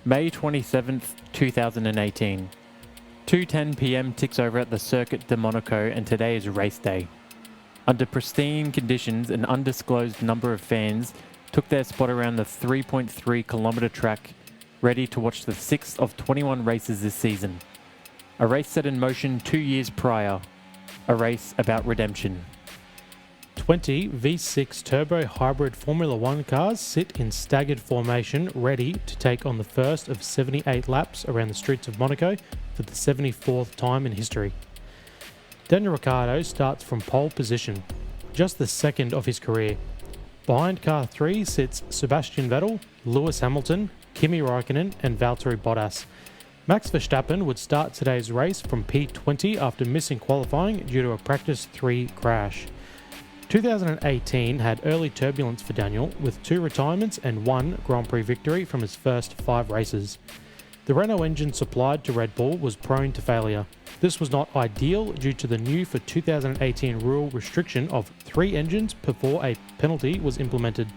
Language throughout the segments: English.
May 27th, 2018. 2:10 p.m. ticks over at the Circuit de Monaco and today is race day. Under pristine conditions, an undisclosed number of fans took their spot around the 3.3 kilometre track, ready to watch the 6th of 21 races this season. A race set in motion 2 years prior. A race about redemption. 20 V6 turbo hybrid Formula 1 cars sit in staggered formation, ready to take on the first of 78 laps around the streets of Monaco for the 74th time in history. Daniel Ricciardo starts from pole position, just the second of his career. Behind car 3 sits Sebastien Vettel, Lewis Hamilton, Kimi Räikkönen and Valtteri Bottas. Max Verstappen would start today's race from P20 after missing qualifying due to a practice 3 crash. 2018 had early turbulence for Daniel, with 2 retirements and 1 Grand Prix victory from his first 5 races. The Renault engine supplied to Red Bull was prone to failure. This was not ideal due to the new for 2018 rule restriction of 3 engines before a penalty was implemented.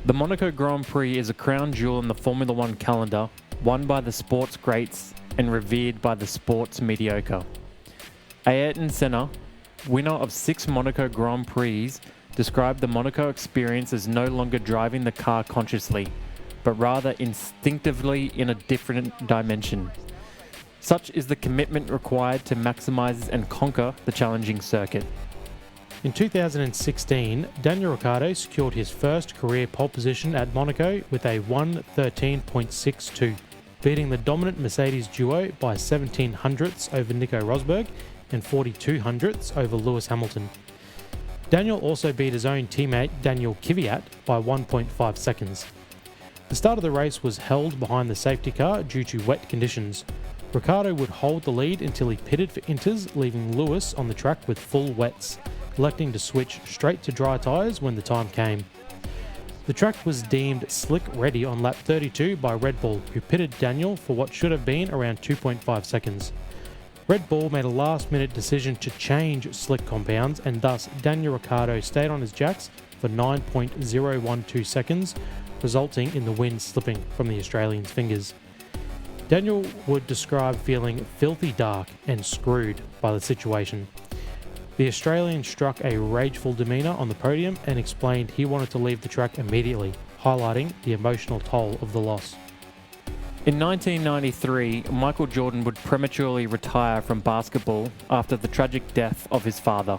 The Monaco Grand Prix is a crown jewel in the Formula 1 calendar, won by the sports greats and revered by the sports mediocre. Ayrton Senna, winner of 6 Monaco Grand Prix, described the Monaco experience as no longer driving the car consciously, but rather instinctively in a different dimension. Such is the commitment required to maximise and conquer the challenging circuit. In 2016, Daniel Ricciardo secured his first career pole position at Monaco with a 1:13.62, beating the dominant Mercedes duo by 17 hundredths over Nico Rosberg and 42 hundredths over Lewis Hamilton. Daniel also beat his own teammate Daniel Kvyat by 1.5 seconds. The start of the race was held behind the safety car due to wet conditions. Ricciardo would hold the lead until he pitted for inters, leaving Lewis on the track with full wets, electing to switch straight to dry tyres when the time came. The track was deemed slick ready on lap 32 by Red Bull, who pitted Daniel for what should have been around 2.5 seconds. Red Bull made a last-minute decision to change slick compounds, and thus Daniel Ricciardo stayed on his jacks for 9.012 seconds, resulting in the win slipping from the Australian's fingers. Daniel would describe feeling filthy dark and screwed by the situation. The Australian struck a rageful demeanour on the podium and explained he wanted to leave the track immediately, highlighting the emotional toll of the loss. In 1993, Michael Jordan would prematurely retire from basketball after the tragic death of his father.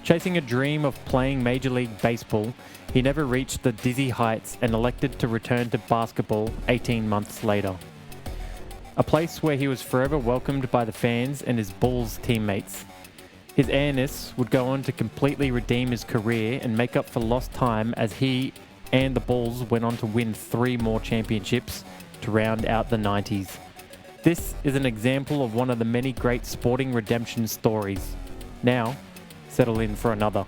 Chasing a dream of playing Major League Baseball, he never reached the dizzy heights and elected to return to basketball 18 months later. A place where he was forever welcomed by the fans and his Bulls teammates. His airness would go on to completely redeem his career and make up for lost time as he and the Bulls went on to win 3 more championships to round out the 90s. This is an example of one of the many great sporting redemption stories. Now, settle in for another.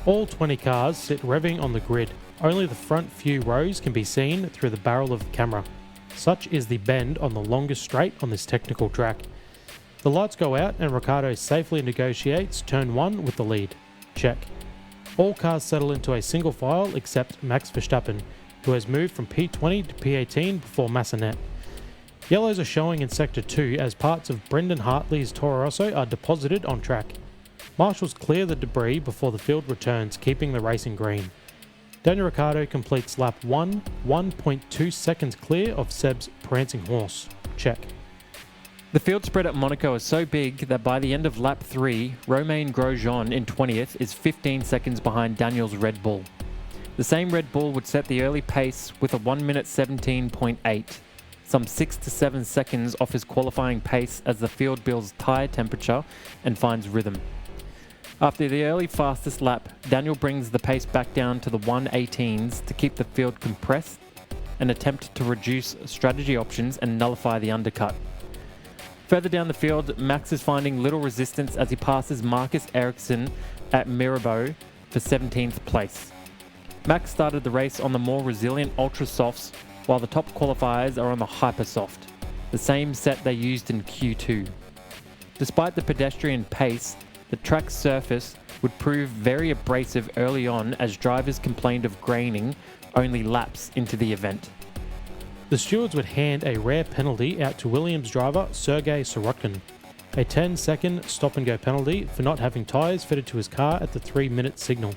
All 20 cars sit revving on the grid. Only the front few rows can be seen through the barrel of the camera. Such is the bend on the longest straight on this technical track. The lights go out and Ricciardo safely negotiates turn 1 with the lead. Check. All cars settle into a single file except Max Verstappen, who has moved from P20 to P18 before Massenet. Yellows are showing in Sector 2 as parts of Brendan Hartley's Toro Rosso are deposited on track. Marshals clear the debris before the field returns, keeping the race in green. Daniel Ricciardo completes lap 1, 1.2 seconds clear of Seb's prancing horse. Check. The field spread at Monaco is so big that by the end of lap 3, Romain Grosjean in 20th is 15 seconds behind Daniel's Red Bull. The same Red Bull would set the early pace with a 1 minute 17.8, some 6 to 7 seconds off his qualifying pace as the field builds tyre temperature and finds rhythm. After the early fastest lap, Daniel brings the pace back down to the 1:18s to keep the field compressed and attempt to reduce strategy options and nullify the undercut. Further down the field, Max is finding little resistance as he passes Marcus Ericsson at Mirabeau for 17th place. Max started the race on the more resilient Ultra Softs, while the top qualifiers are on the Hyper Soft, the same set they used in Q2. Despite the pedestrian pace, the track's surface would prove very abrasive early on as drivers complained of graining only laps into the event. The stewards would hand a rare penalty out to Williams driver Sergei Sirotkin, a 10-second stop-and-go penalty for not having tyres fitted to his car at the 3-minute signal.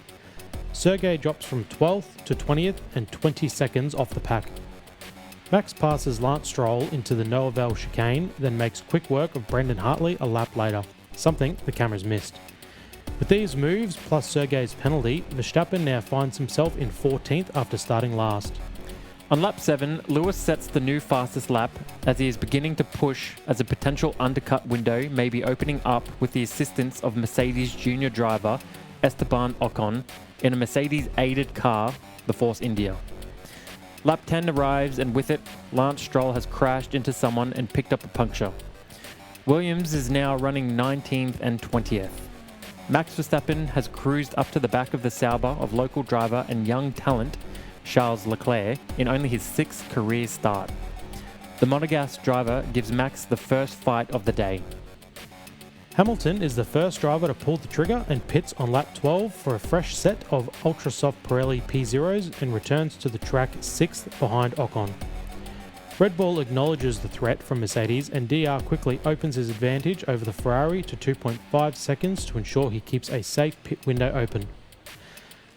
Sergei drops from 12th to 20th and 20 seconds off the pack. Max passes Lance Stroll into the Noavelle chicane, then makes quick work of Brendan Hartley a lap later, something the cameras missed. With these moves plus Sergei's penalty, Verstappen now finds himself in 14th after starting last. On lap 7, Lewis sets the new fastest lap as he is beginning to push as a potential undercut window may be opening up with the assistance of Mercedes junior driver Esteban Ocon in a Mercedes-aided car, the Force India. Lap 10 arrives and with it, Lance Stroll has crashed into someone and picked up a puncture. Williams is now running 19th and 20th. Max Verstappen has cruised up to the back of the Sauber of local driver and young talent Charles Leclerc in only his 6th career start. The Monegasque driver gives Max the first fight of the day. Hamilton is the first driver to pull the trigger and pits on lap 12 for a fresh set of ultra-soft Pirelli P0s and returns to the track 6th behind Ocon. Red Bull acknowledges the threat from Mercedes and DR quickly opens his advantage over the Ferrari to 2.5 seconds to ensure he keeps a safe pit window open.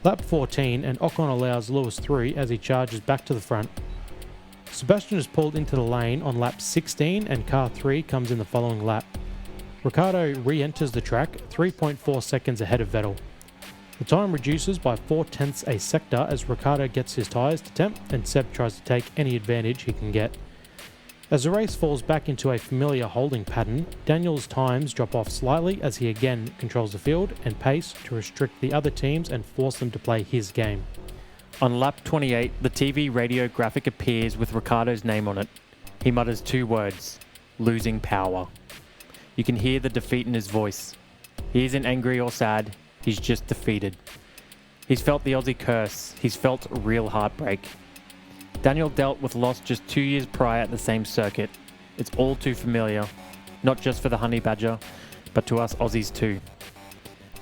Lap 14 and Ocon allows Lewis through as he charges back to the front. Sebastian is pulled into the lane on lap 16 and car 3 comes in the following lap. Ricciardo re-enters the track 3.4 seconds ahead of Vettel. The time reduces by 0.4 a sector as Ricciardo gets his tyres to temp and Seb tries to take any advantage he can get. As the race falls back into a familiar holding pattern, Daniel's times drop off slightly as he again controls the field and pace to restrict the other teams and force them to play his game. On lap 28, the TV radio graphic appears with Ricciardo's name on it. He mutters 2 words, losing power. You can hear the defeat in his voice. He isn't angry or sad, he's just defeated. He's felt the Aussie curse, he's felt real heartbreak. Daniel dealt with loss just 2 years prior at the same circuit. It's all too familiar, not just for the Honey Badger, but to us Aussies too.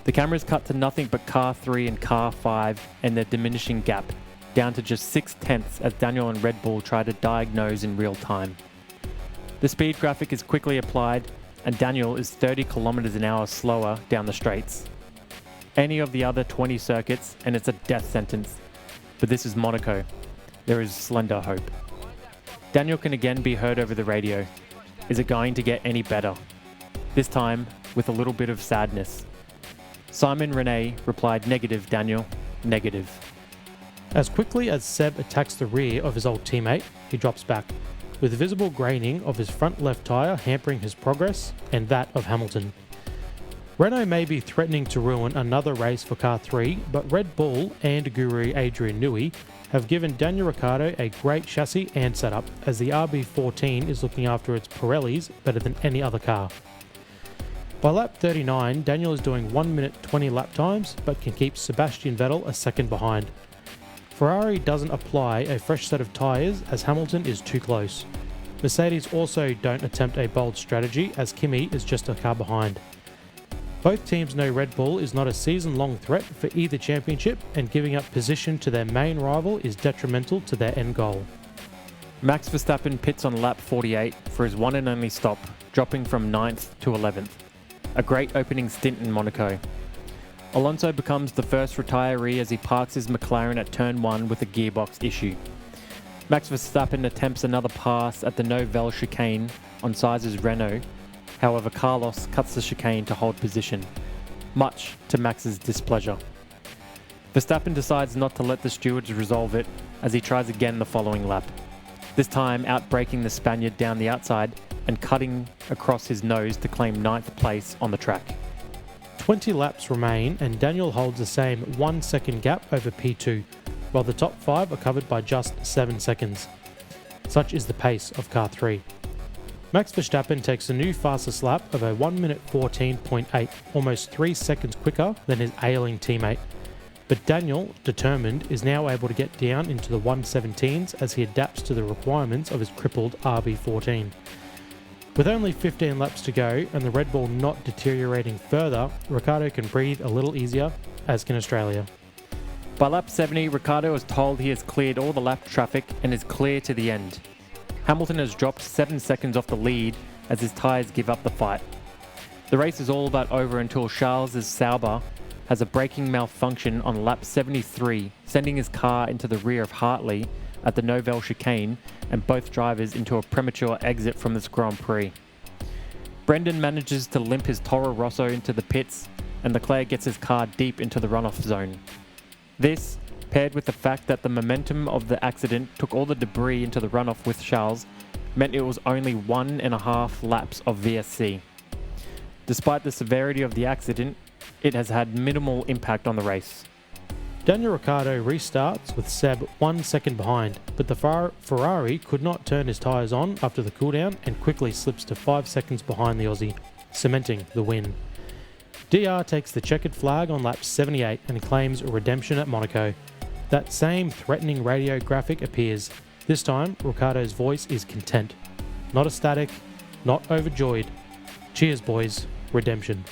The cameras cut to nothing but car 3 and car 5 and their diminishing gap, down to just 0.6 as Daniel and Red Bull try to diagnose in real time. The speed graphic is quickly applied, and Daniel is 30 kilometers an hour slower down the straights. Any of the other 20 circuits, and it's a death sentence. But this is Monaco. There is slender hope. Daniel can again be heard over the radio. Is it going to get any better? This time, with a little bit of sadness. Simon Renee replied, "Negative, Daniel, negative." As quickly as Seb attacks the rear of his old teammate, he drops back, with visible graining of his front left tyre hampering his progress and that of Hamilton. Renault may be threatening to ruin another race for car 3, but Red Bull and guru Adrian Newey have given Daniel Ricciardo a great chassis and setup, as the RB14 is looking after its Pirellis better than any other car. By lap 39, Daniel is doing 1 minute 20 lap times, but can keep Sebastian Vettel a second behind. Ferrari doesn't apply a fresh set of tyres as Hamilton is too close. Mercedes also don't attempt a bold strategy as Kimi is just a car behind. Both teams know Red Bull is not a season-long threat for either championship, and giving up position to their main rival is detrimental to their end goal. Max Verstappen pits on lap 48 for his one and only stop, dropping from 9th to 11th. A great opening stint in Monaco. Alonso becomes the first retiree as he parks his McLaren at turn 1 with a gearbox issue. Max Verstappen attempts another pass at the Noavelle chicane on Sainz's Renault. However, Carlos cuts the chicane to hold position, much to Max's displeasure. Verstappen decides not to let the stewards resolve it as he tries again the following lap, this time outbraking the Spaniard down the outside and cutting across his nose to claim 9th place on the track. 20 laps remain and Daniel holds the same 1 second gap over P2, while the top 5 are covered by just 7 seconds. Such is the pace of car 3. Max Verstappen takes the new fastest lap of a 1 minute 14.8, almost 3 seconds quicker than his ailing teammate. But Daniel, determined, is now able to get down into the 117s as he adapts to the requirements of his crippled RB14. With only 15 laps to go and the Red Bull not deteriorating further, Ricciardo can breathe a little easier, as can Australia. By lap 70, Ricciardo is told he has cleared all the lap traffic and is clear to the end. Hamilton has dropped 7 seconds off the lead as his tyres give up the fight. The race is all but over until Charles' Sauber has a braking malfunction on lap 73, sending his car into the rear of Hartley at the Novelle chicane and both drivers into a premature exit from this Grand Prix. Brendan manages to limp his Toro Rosso into the pits and Leclerc gets his car deep into the runoff zone. This, paired with the fact that the momentum of the accident took all the debris into the runoff with Charles, meant it was only 1.5 laps of VSC. Despite the severity of the accident, it has had minimal impact on the race. Daniel Ricciardo restarts with Seb 1 second behind, but the Ferrari could not turn his tyres on after the cooldown and quickly slips to 5 seconds behind the Aussie, cementing the win. DR takes the checkered flag on lap 78 and claims redemption at Monaco. That same threatening radio graphic appears. This time, Ricciardo's voice is content. Not ecstatic, not overjoyed. Cheers, boys. Redemption.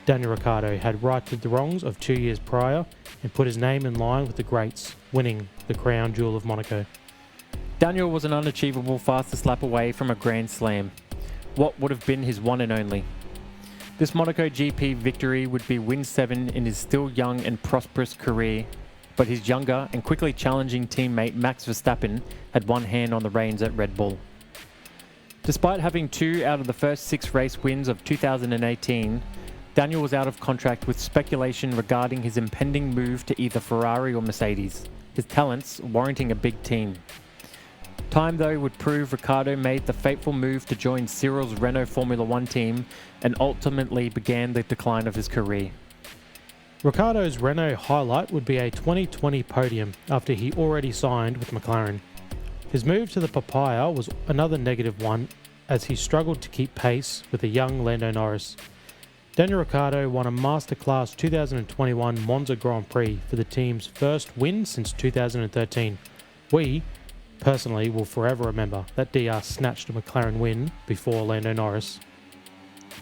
Daniel Ricciardo had righted the wrongs of 2 years prior and put his name in line with the greats, winning the crown jewel of Monaco. Daniel was an unachievable fastest lap away from a Grand Slam. What would have been his one and only? This Monaco GP victory would be win 7 in his still young and prosperous career, but his younger and quickly challenging teammate Max Verstappen had one hand on the reins at Red Bull. Despite having 2 out of the first 6 race wins of 2018, Daniel was out of contract with speculation regarding his impending move to either Ferrari or Mercedes, his talents warranting a big team. Time, though, would prove Ricciardo made the fateful move to join Cyril's Renault Formula One team and ultimately began the decline of his career. Ricciardo's Renault highlight would be a 2020 podium after he already signed with McLaren. His move to the Papaya was another negative one as he struggled to keep pace with a young Lando Norris. Daniel Ricciardo won a masterclass 2021 Monza Grand Prix for the team's first win since 2013. We, personally, will forever remember that DR snatched a McLaren win before Lando Norris.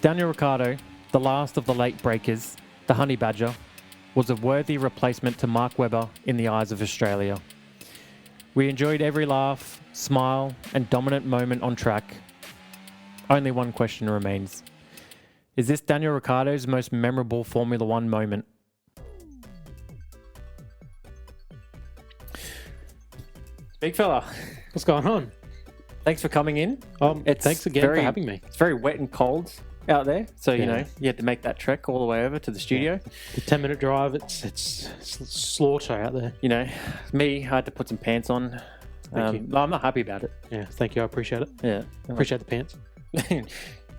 Daniel Ricciardo, the last of the late breakers, the Honey Badger, was a worthy replacement to Mark Webber in the eyes of Australia. We enjoyed every laugh, smile, and dominant moment on track. Only one question remains. Is this Daniel Ricciardo's most memorable Formula One moment? Big fella, What's going on? thanks for coming in. Thanks again for having me. It's very wet and cold out there, so you Yeah. know you had to make that trek all the way over to the studio. The 10-minute drive, it's slaughter out there. You know, me, I had to put some pants on. Thank you. No, I'm not happy about it. Yeah, thank you. I appreciate it. Yeah, Appreciate the pants.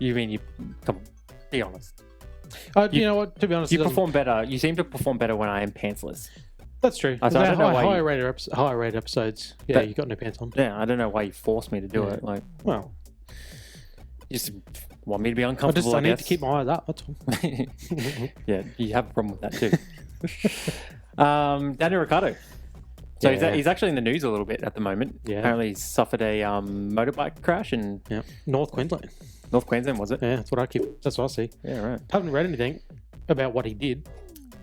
You mean you? Come on, be honest. You know what? To be honest, You perform better. You seem to perform better when I am pantsless. That's true. I don't know why you- higher rated episodes. Yeah, you got no pants on. Yeah, I don't know why you forced me to do Yeah. it. Like, Well, you just want me to be uncomfortable. I need guess. to keep my eyes up. That's all. Yeah, you have a problem with that too. Daniel Ricciardo. So Yeah. he's actually in the news a little bit at the moment. Yeah. Apparently he suffered a motorbike crash in Yeah, North Queensland. North Queensland, was it? Yeah, that's what I keep. That's what I see. Yeah, right. Haven't read anything about what he did,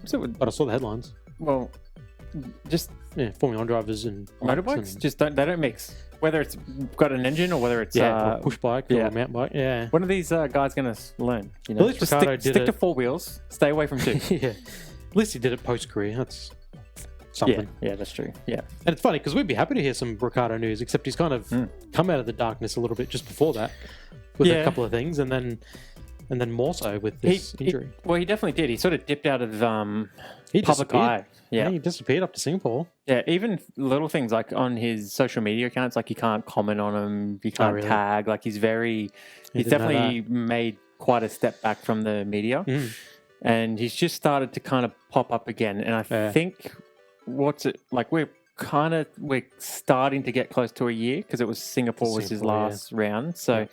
So, but I saw the headlines. well, just Yeah, Formula One drivers and motorbikes and, just don't mix. Whether it's got an engine or whether it's or a push bike or yeah. a mountain bike. Yeah. when are these guys going to learn? You At least just Ricciardo did stick to it- 4 wheels. Stay away from 2. Yeah. At least he did it post career. That's something. Yeah, that's true. Yeah. And it's funny because we'd be happy to hear some Ricciardo news, except he's kind of come out of the darkness a little bit just before that with Yeah. a couple of things, and then more so with this injury. He definitely did. He sort of dipped out of He public disappeared. eye. Yeah. He disappeared up to Singapore. Yeah, even little things like on his social media accounts, like you can't comment on him, you can't really? tag. Like he's didn't know definitely made quite a step back from the media, and he's just started to kind of pop up again. And I think we're starting to get close to a year because it was Singapore was his Singapore, yeah. last round, so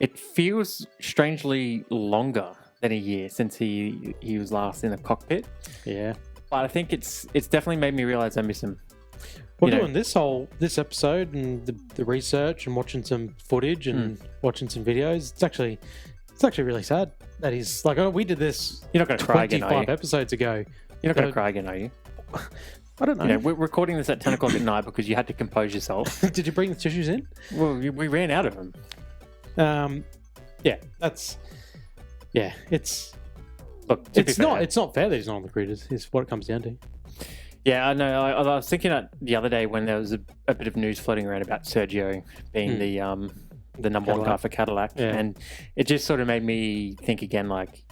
it feels strangely longer than a year since he was last in the cockpit. Yeah. But I think it's definitely made me realize I miss him. Well, You know- doing this episode and the research and watching some footage and watching some videos, it's actually really sad that he's like, oh, we did this You're not going to cry again, 25 are you? episodes ago. You're not going to cry again, are you? I don't know. You know, we're recording this at 10 o'clock at night because you had to compose yourself. Did you bring the tissues in? Well, we ran out of them. Yeah, that's... Yeah, it's... Look, to be It's fair- not fair that he's not on the grid, is what it comes down to. Yeah, I know. I was thinking that the other day when there was a bit of news floating around about Sergio being the number one guy for Cadillac, and it just sort of made me think again, like...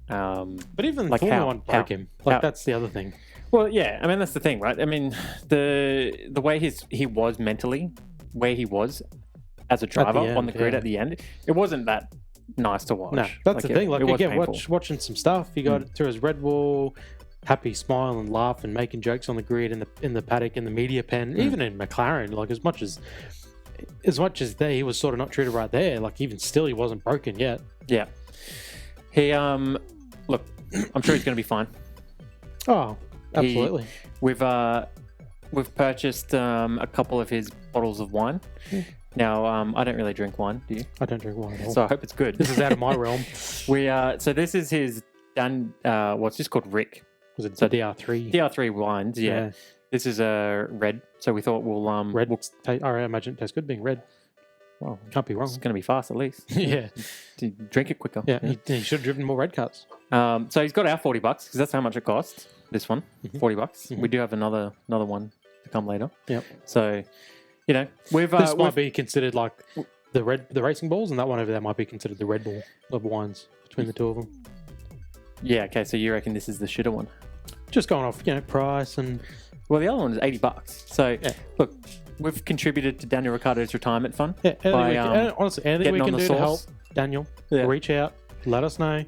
But even like Formula how- 1 broke him. Like, how- that's the other thing. Well, yeah. I mean, that's the thing, right? I mean, the way he was mentally, where he was as a driver on the grid at the end, it wasn't that nice to watch. No, that's the thing. Like, it was again, painful. watching some stuff, he got through his Red Bull, happy, smile and laugh and making jokes on the grid, in the paddock, in the media pen, even in McLaren. Like, as much as he was sort of not treated right there, like, even still, he wasn't broken yet. Yeah. He look, I'm sure he's going to be fine. Oh, absolutely. We've purchased a couple of his bottles of wine. Now, I don't really drink wine, do you? I don't drink wine at all. So I hope it's good. This is out of my realm. So this is his what's this called? Ric. Was it DR3? DR3 wines, yeah. This is a red, so we thought we'll red. I imagine it tastes good being red. Well, can't be wrong. It's going to be fast at least. Yeah, to drink it quicker. Yeah, he should have driven more red cuts. So he's got our $40 because that's how much it costs. This one, $40. We do have another one to come later. Yep. So, you know, this might be considered like the racing balls, and that one over there might be considered the Red Bull of wines between the two of them. Yeah. Okay. So you reckon this is the shitter one? Just going off, price and. Well, the other one is $80. So look, we've contributed to Daniel Ricciardo's retirement fund. Yeah. Honestly, anything we can do to help Daniel, reach out, let us know.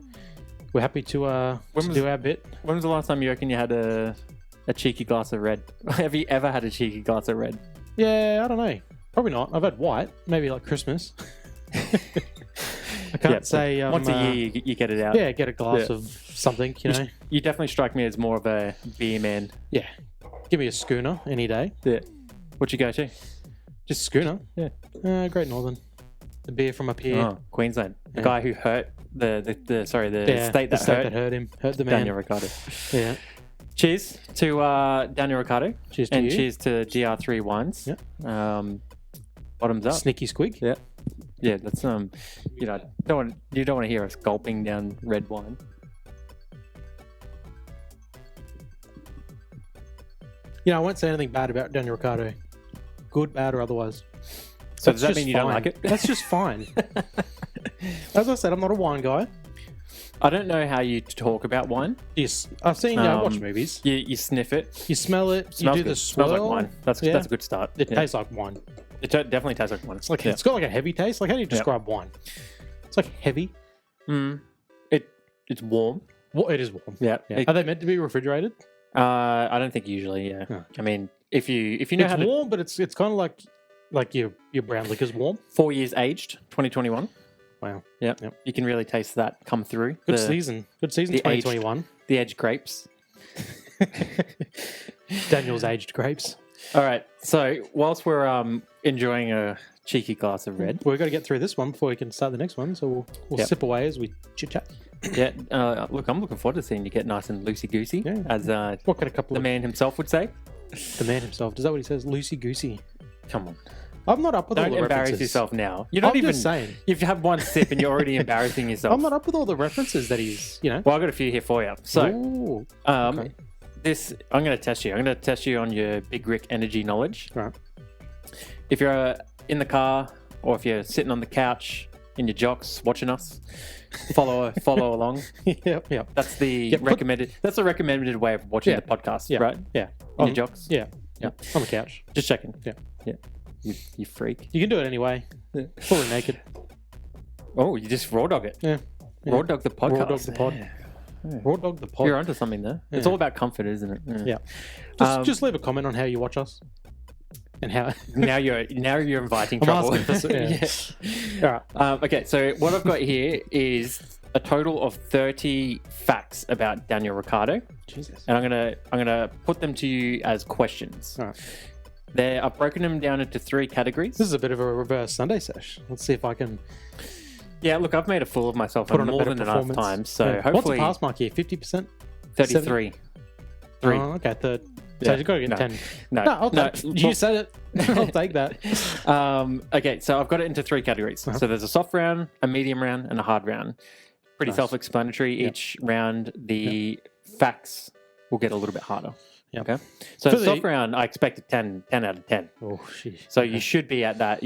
We're happy to do our bit. When was the last time you reckon you had a cheeky glass of red? Have you ever had a cheeky glass of red? Yeah, I don't know. Probably not. I've had white, maybe like Christmas. I can't say. Once a year, you get it out. Yeah, get a glass of something, You definitely strike me as more of a beer man. Yeah. Give me a schooner any day. Yeah. What you go to? Just schooner. Yeah. Great Northern. The beer from up here. Oh, Queensland. The guy who hurt the state that hurt him. Hurt the man. Daniel Ricciardo. Yeah. Cheers to Daniel Ricciardo. Cheers to and you. Cheers to DR3 Wines. Yeah. Bottoms up. Sneaky squig. Yeah. Yeah, that's you don't want to hear us gulping down red wine. I won't say anything bad about Daniel Ricciardo. Good, bad, or otherwise. So does that mean you don't like it? That's just fine. As I said, I'm not a wine guy. I don't know how you talk about wine. Yes, I've seen watch movies. You sniff it. You smell it. Smells you do good. the swirl. Smells like wine. That's a good start. It tastes like wine. It definitely tastes like wine. It's like it's got like a heavy taste. Like, how do you describe wine? It's like heavy. It's warm. Well, it is warm. Yeah. Are they meant to be refrigerated? I don't think usually. Yeah. Oh. I mean, if you know it's warm, but it's kind of like your brown liquor's warm. 4 years aged, 2021. Wow. Yep. You can really taste that come through. Good season. 2021. The aged grapes. Daniel's aged grapes. All right. So whilst we're enjoying a cheeky glass of red, we've got to get through this one before we can start the next one. So we'll sip away as we chit chat. Yeah. Look, I'm looking forward to seeing you get nice and loosey goosey, as what can the man himself would say. The man himself. Is that what he says? Loosey goosey. Come on. I'm not up with all the references. Don't embarrass yourself now. You're not just saying. You've had one sip and you're already embarrassing yourself. I'm not up with all the references that he's, Well, I've got a few here for you. So, okay. I'm going to test you. I'm going to test you on your big Ric Energy knowledge. Right. If you're in the car or if you're sitting on the couch in your jocks watching us, follow along. Yep. That's the recommended. That's the recommended way of watching the podcast, right? Yeah. In your jocks. Yeah. On the couch. Just checking. Yeah. You freak. You can do it anyway. Fully naked. Oh, you just raw dog it. Yeah. Raw dog the podcast. Raw dog the pod. Yeah. Raw dog the pod. You're onto something there. Yeah. It's all about comfort, isn't it? Yeah. Just leave a comment on how you watch us. And how now you're inviting trouble. All right. Okay, so what I've got here is a total of 30 facts about Daniel Ricciardo. Jesus. And I'm gonna put them to you as questions. All right. I've broken them down into 3 categories. This is a bit of a reverse Sunday sesh. Let's see if I can. Yeah, look, I've made a fool of myself put on more than enough times. So hopefully, what's the pass mark here? 50%. 33. 3. Oh, okay, third. So you've got to get no. 10. No, You said it. I'll take that. Okay, so I've got it into 3 categories. Uh-huh. So there's a soft round, a medium round, and a hard round. Pretty Nice. self-explanatory. Yep. Each round, the facts will get a little bit harder. Yep. Okay. So For the soft round, I expected 10 out of 10. Oh, sheesh. So Okay. you should be at that,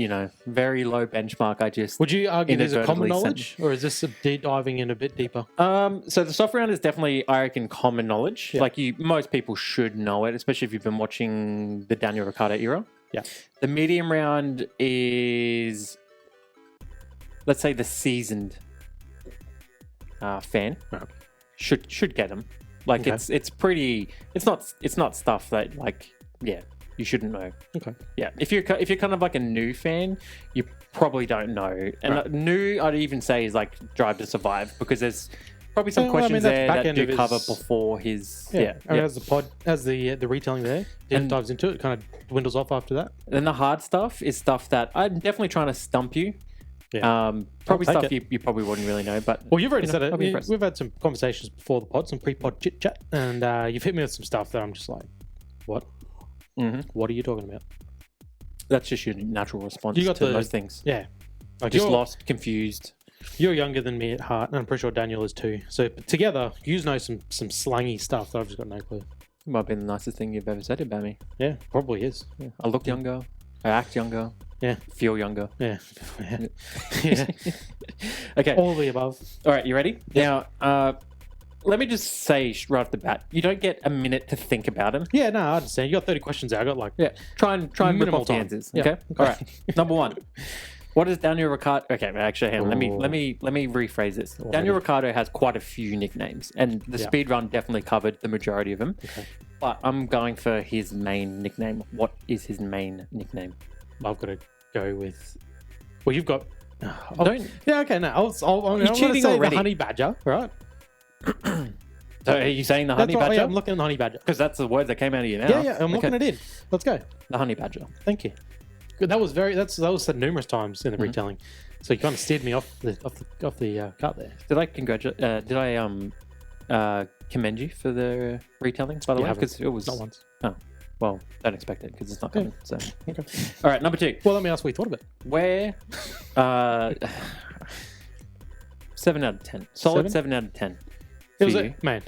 very low benchmark. Would you argue there's a common inadvertently knowledge, or is this diving in a bit deeper? So the soft round is definitely, I reckon, common knowledge. Yeah. Like most people should know it, especially if you've been watching the Daniel Ricciardo era. Yeah. The medium round is, let's say, the seasoned fan Right. should get them. Like Okay. it's pretty. It's not stuff that you shouldn't know. Okay. Yeah, if you're kind of like a new fan, you probably don't know. And Right. new, I'd even say, is like Drive to Survive, because there's probably some Well, I mean, questions that's there back that end do of his- cover before his. I mean, Yeah. as the retelling there And- dives into it, kind of dwindles off after that. Then the hard stuff is stuff that I'm definitely trying to stump you. Yeah. Probably I'll take stuff you probably wouldn't really know. But Well, you've already said I'll be it. impressed. We've had some conversations before the pod, some pre-pod chit chat, and you've hit me with some stuff that I'm just like, what? Mhm. What are you talking about? That's just your natural response You got to the- most things. Yeah. Like Just you're, lost, confused. you're younger than me at heart, and I'm pretty sure Daniel is too. So together, you know some slangy stuff that I've just got no clue. It might have been the nicest thing you've ever said about me. Yeah, probably is. Yeah. I look younger. I act younger. Yeah. Feel younger. Yeah. Yeah. Yeah. Okay. All the above. All right, you ready? Now, let me just say right off the bat, you don't get a minute to think about them. Yeah, no, I understand. You got 30 questions there. I got like, Yeah, try and rip Minimal off the time. answers. Yeah. Okay. All right. Number 1. What is Daniel Ricciardo? Okay, actually, hang on. Let Ooh. me rephrase this. Alrighty. Daniel Ricciardo has quite a few nicknames, and the Yeah. speed run definitely covered the majority of them. Okay. But I'm going for his main nickname. What is his main nickname? I've got to go with. Well, you've got. Don't. Yeah, okay, no. I'm going to cheating say already. the honey badger, right? So are you saying the That's honey what, badger? I'm looking at the honey badger. Because that's the word that came out of you now. Yeah, yeah, I'm Okay. looking it in. Let's go. The honey badger. Thank you. Good. That was said numerous times in the Mm-hmm. retelling, so you kind of steered me off the cut there. Did I congratulate? Did I commend you for the retelling? By the You way, haven't. because it was Not once. well, don't expect it because it's not Yeah. coming. So, Okay. all right, number 2. Well, let me ask what you thought of it. Where? 7 out of 10. Solid 7 out of 10. It was for a, you. man.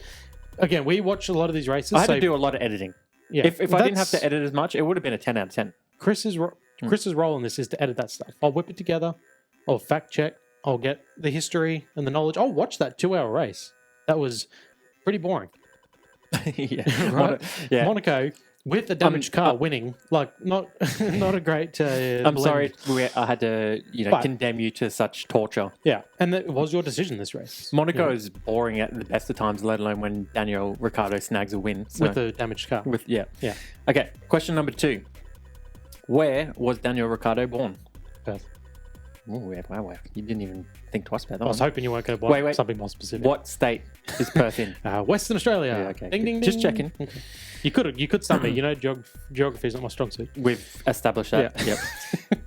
Again, we watch a lot of these races. I had so to do a lot of editing. yeah, If I didn't have that's- to edit as much, it would have been a 10 out of 10. Chris's role in this is to edit that stuff. I'll whip it together. I'll fact check. I'll get the history and the knowledge. I'll watch that 2-hour race. That was pretty boring. Yeah. Right? Yeah. Monaco with the damaged car winning, like not a great. I'm blend. sorry I had to, But- condemn you to such torture. Yeah, and that was your decision this race. Monaco Yeah. is boring at the best of times, let alone when Daniel Ricciardo snags a win. So. With the damaged car. Yeah. Yeah. Okay. Question number 2. Where was Daniel Ricciardo born? Perth. Oh, wow. You didn't even think twice about that I was one. hoping you weren't going to Wait, buy wait. something more specific. What state is Perth in? Western Australia. Yeah, okay. Ding, ding, ding. Just checking. Okay. You could stump me. Geography is not my strong suit. We've established that. Yep.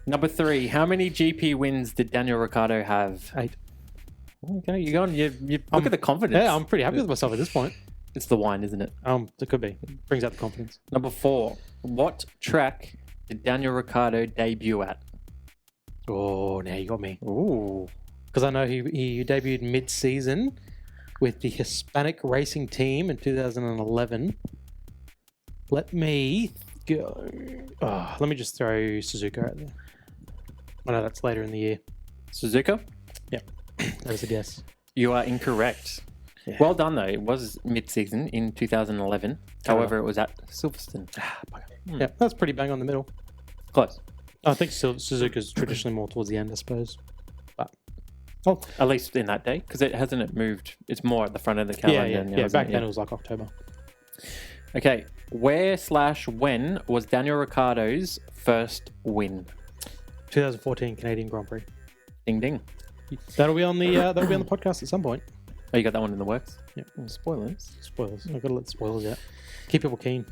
Number 3. How many GP wins did Daniel Ricciardo have? 8. Okay, you look at the confidence. Yeah, I'm pretty happy with myself at this point. It's the wine, isn't it? It could be. Brings out the confidence. Number 4. What track did Daniel Ricciardo debut at? Oh, now you got me. Ooh. Because I know he debuted mid-season with the Hispanic Racing Team in 2011. Let me go. Oh, let me just throw Suzuka out there. I know that's later in the year. Suzuka? That was a guess. You are incorrect. Yeah. Well done, though. It was mid-season in 2011. However, it was at Silverstone. Yeah, that's pretty bang on the middle. Close. I think Suzuka's traditionally more towards the end, I suppose. But At least in that day, because it hasn't moved. It's more at the front of the yeah, calendar. yeah. now, Back isn't it? then it was like October. Okay. Where/when was Daniel Ricciardo's first win? 2014 Canadian Grand Prix. Ding ding. That'll be on the podcast at some point. Oh, you got that one in the works? Yeah. Oh, spoilers. Spoilers. I've got to let the spoilers out. Keep people keen.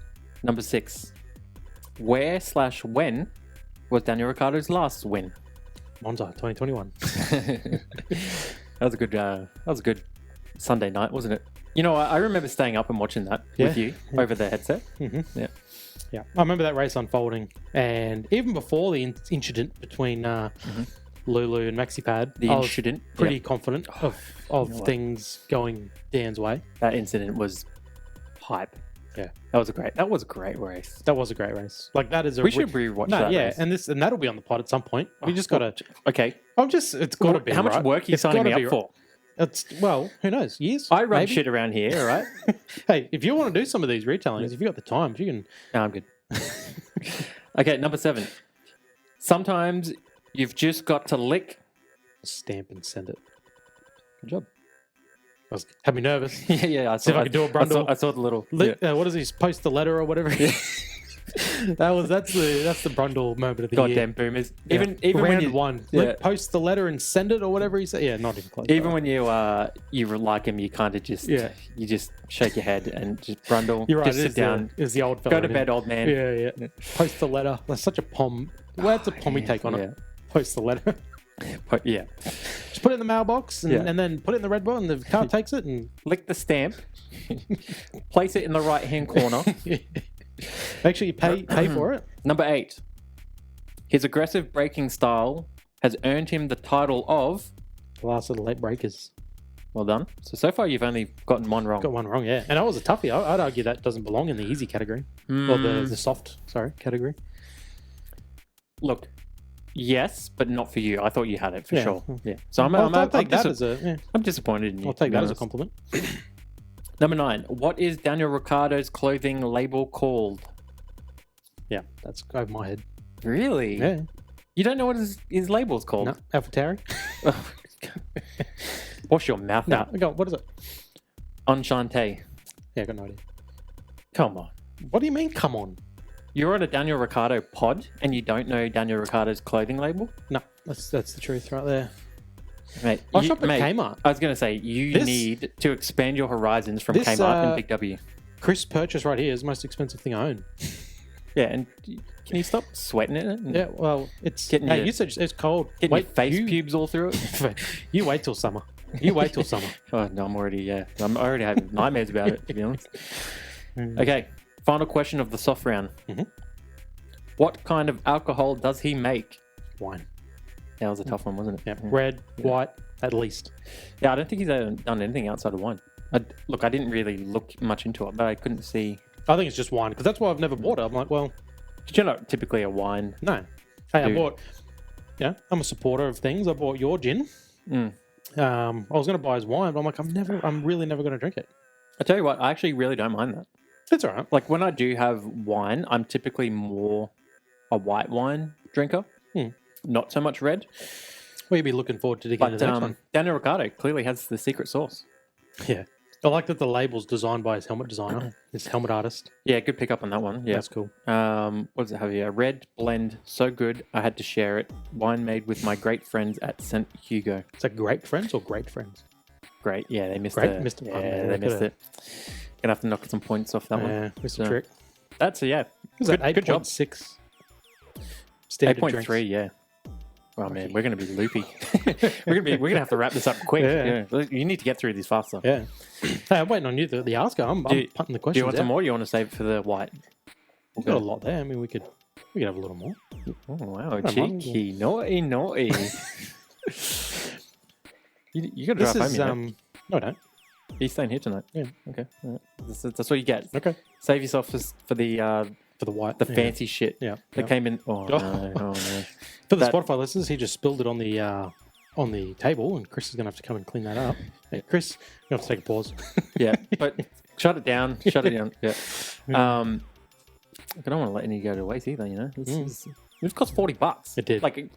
Number 6. Where/when was Daniel Ricciardo's last win? Monza 2021. That was a good Sunday night, wasn't it? You know, I remember staying up and watching that with you over the headset. Mm-hmm. Yeah. Yeah, I remember that race unfolding, and even before the incident between Lulu and MaxiPad, The I was incident. pretty confident of You know things going Dan's way. That incident was hype. Yeah, that was a great race. That was a great race. Like that is a We should rewatch that. yeah, race. and that'll be on the pod at some point. We just gotta. Okay. It's gotta be. How much right? work are you It's signing me gotta up be for? It's who knows? Years. I run maybe? shit around here, all right? Hey, if you want to do some of these retellings, if you got the time, you can. No, I'm good. Okay, number 7. Sometimes you've just got to lick. Stamp and send it. Good job. Had me nervous. yeah. I See if I could do a Brundle. I saw the little. What is he? Post the letter or whatever. That's the Brundle moment of the year. Goddamn boomers. Yeah. Even when round you one, yeah. post the letter and send it or whatever he said. Yeah, not even close. Even when you like him, you kind of just you just shake your head and just Brundle. You're right. Just sit down. Is the old fella. Go to bed, old man. Yeah. Post the letter. That's such a pom. Well, that's a pommy take on it. Post the letter. Yeah. Just put it in the mailbox and then put it in the red one. And the car takes it and lick the stamp. Place it in the right hand corner. Make sure you pay for it. Number 8. His aggressive braking style has earned him the title of The last of the late breakers. Well done. So far you've only gotten one wrong. Got one wrong, yeah. And that was a toughie. I'd argue that doesn't belong in the easy category. Or the soft, category. Look, yes, but not for you. I thought you had it for sure. Yeah. So I'll take that as I'm disappointed in you. I'll take that as a compliment. Number 9. What is Daniel Ricciardo's clothing label called? Yeah, that's over my head. Really? Yeah. You don't know what his label's called? No, AlphaTauri. Wash your mouth out. Go. What is it? Enchante. Yeah, I got no idea. Come on. What do you mean? Come on. You're on a Daniel Ricciardo pod and you don't know Daniel Ricciardo's clothing label? No, that's the truth right there. Mate, I shop at Kmart. I was going to say, you need to expand your horizons from Kmart and Big W. Chris purchase right here is the most expensive thing I own. Yeah, and can you stop sweating in it? Yeah, well, it's... Getting you said it's cold. Getting your face pubes all through it? You wait till summer. Oh, no, I'm already having nightmares about it, to be honest. Okay, final question of the soft round. Mm-hmm. What kind of alcohol does he make? Wine. That was a tough one, wasn't it? Yeah. Red, white, at least. Yeah, I don't think he's done anything outside of wine. I didn't really look much into it, but I couldn't see. I think it's just wine, because that's why I've never bought it. I'm like, well... You're not typically a wine. No. Hey, dude. I bought... Yeah, I'm a supporter of things. I bought your gin. I was going to buy his wine, but I'm like, I'm really never going to drink it. I tell you what, I actually really don't mind that. That's all right. Like, when I do have wine, I'm typically more a white wine drinker. Not so much red. Well, you'll be looking forward to digging into the next one. Daniel Ricciardo clearly has the secret sauce. Yeah. I like that the label's designed by his helmet designer, his helmet artist. Yeah, good pick up on that one. Yeah. That's cool. What does it have here? Red blend, so good, I had to share it. Wine made with my great friends at St. Hugo. Is that great friends or great friends? Great. Yeah, they missed great? it. Missed it. Yeah, they missed it. Gonna have to knock some points off that one. Yeah, missed a trick. That's good job. 8.6. 8.3, yeah. Oh man, we're gonna be loopy. we're gonna have to wrap this up quick. Yeah. You need to get through these faster. Yeah. Hey, I'm waiting on you, the asker. I'm punting the questions. Do you want some more? Or you want to save it for the white? We've got a lot there. I mean, we could have a little more. Oh wow, cheeky, naughty. you got to drive home, you know? No, I don't. He's staying here tonight. Yeah. Okay. Right. That's what you get. Okay. Save yourself for the white, fancy shit. Yeah. That came in. Oh no. For the Spotify listeners, he just spilled it on the table, and Chris is gonna have to come and clean that up. Hey, Chris, you have to take a pause. Yeah, but shut it down. Yeah. I don't want to let any go to waste either. You know, it cost $40. It did. Like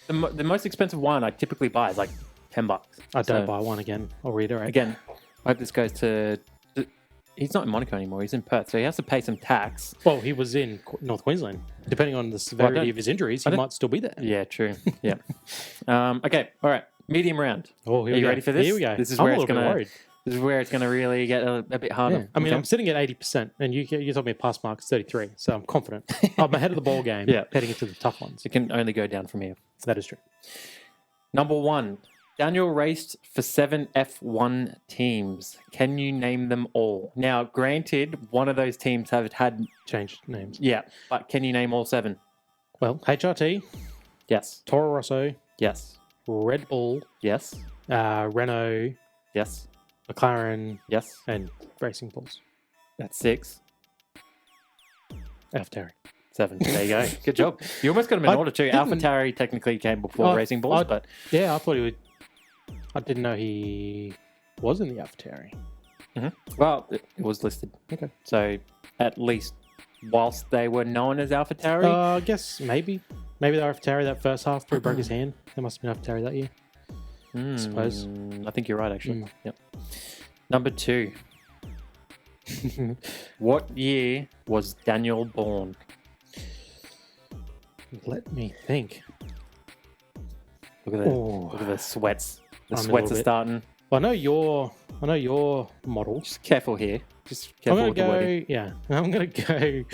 the most expensive wine I typically buy is like $10. I don't buy one again. I'll reiterate. Again, I hope this goes to. He's not in Monaco anymore. He's in Perth, so he has to pay some tax. Well, he was in North Queensland. Depending on the severity of his injuries, he might still be there. Yeah, true. Yeah. Okay. All right. Medium round. Oh, Are you ready for this? Here we go. This is I'm where a little bit worried. This is where it's going to really get a bit harder. Yeah. I mean, I'm sitting at 80%, and you told me a pass mark is 33, so I'm confident. I'm ahead of the ball game. Yeah. Heading into the tough ones. It can only go down from here. That is true. Number 1. Daniel raced for 7 F1 teams. Can you name them all? Now, granted, one of those teams have had... Changed names. Yeah, but can you name all 7? Well, HRT, Yes. Toro Rosso, Yes. Red Bull, Yes. Renault, Yes. McLaren, Yes. and Racing Bulls. That's 6. AlphaTauri. 7. There you go. Good job. You almost got them in order too. AlphaTauri technically came before Racing Bulls, but... Yeah, I thought he would... I didn't know he was in the AlphaTauri. Well, it was listed. Okay. So, at least whilst they were known as AlphaTauri... I guess maybe. Maybe the AlphaTauri that first half where he broke his hand. There must have been AlphaTauri that year. I suppose. I think you're right, actually. Yep. Number 2. What year was Daniel born? Let me think. Look at the sweats. The I'm a sweats little are bit- starting. Well, I know your model. Just careful here. Just I'm careful gonna with the wording. go. Yeah, I'm gonna go.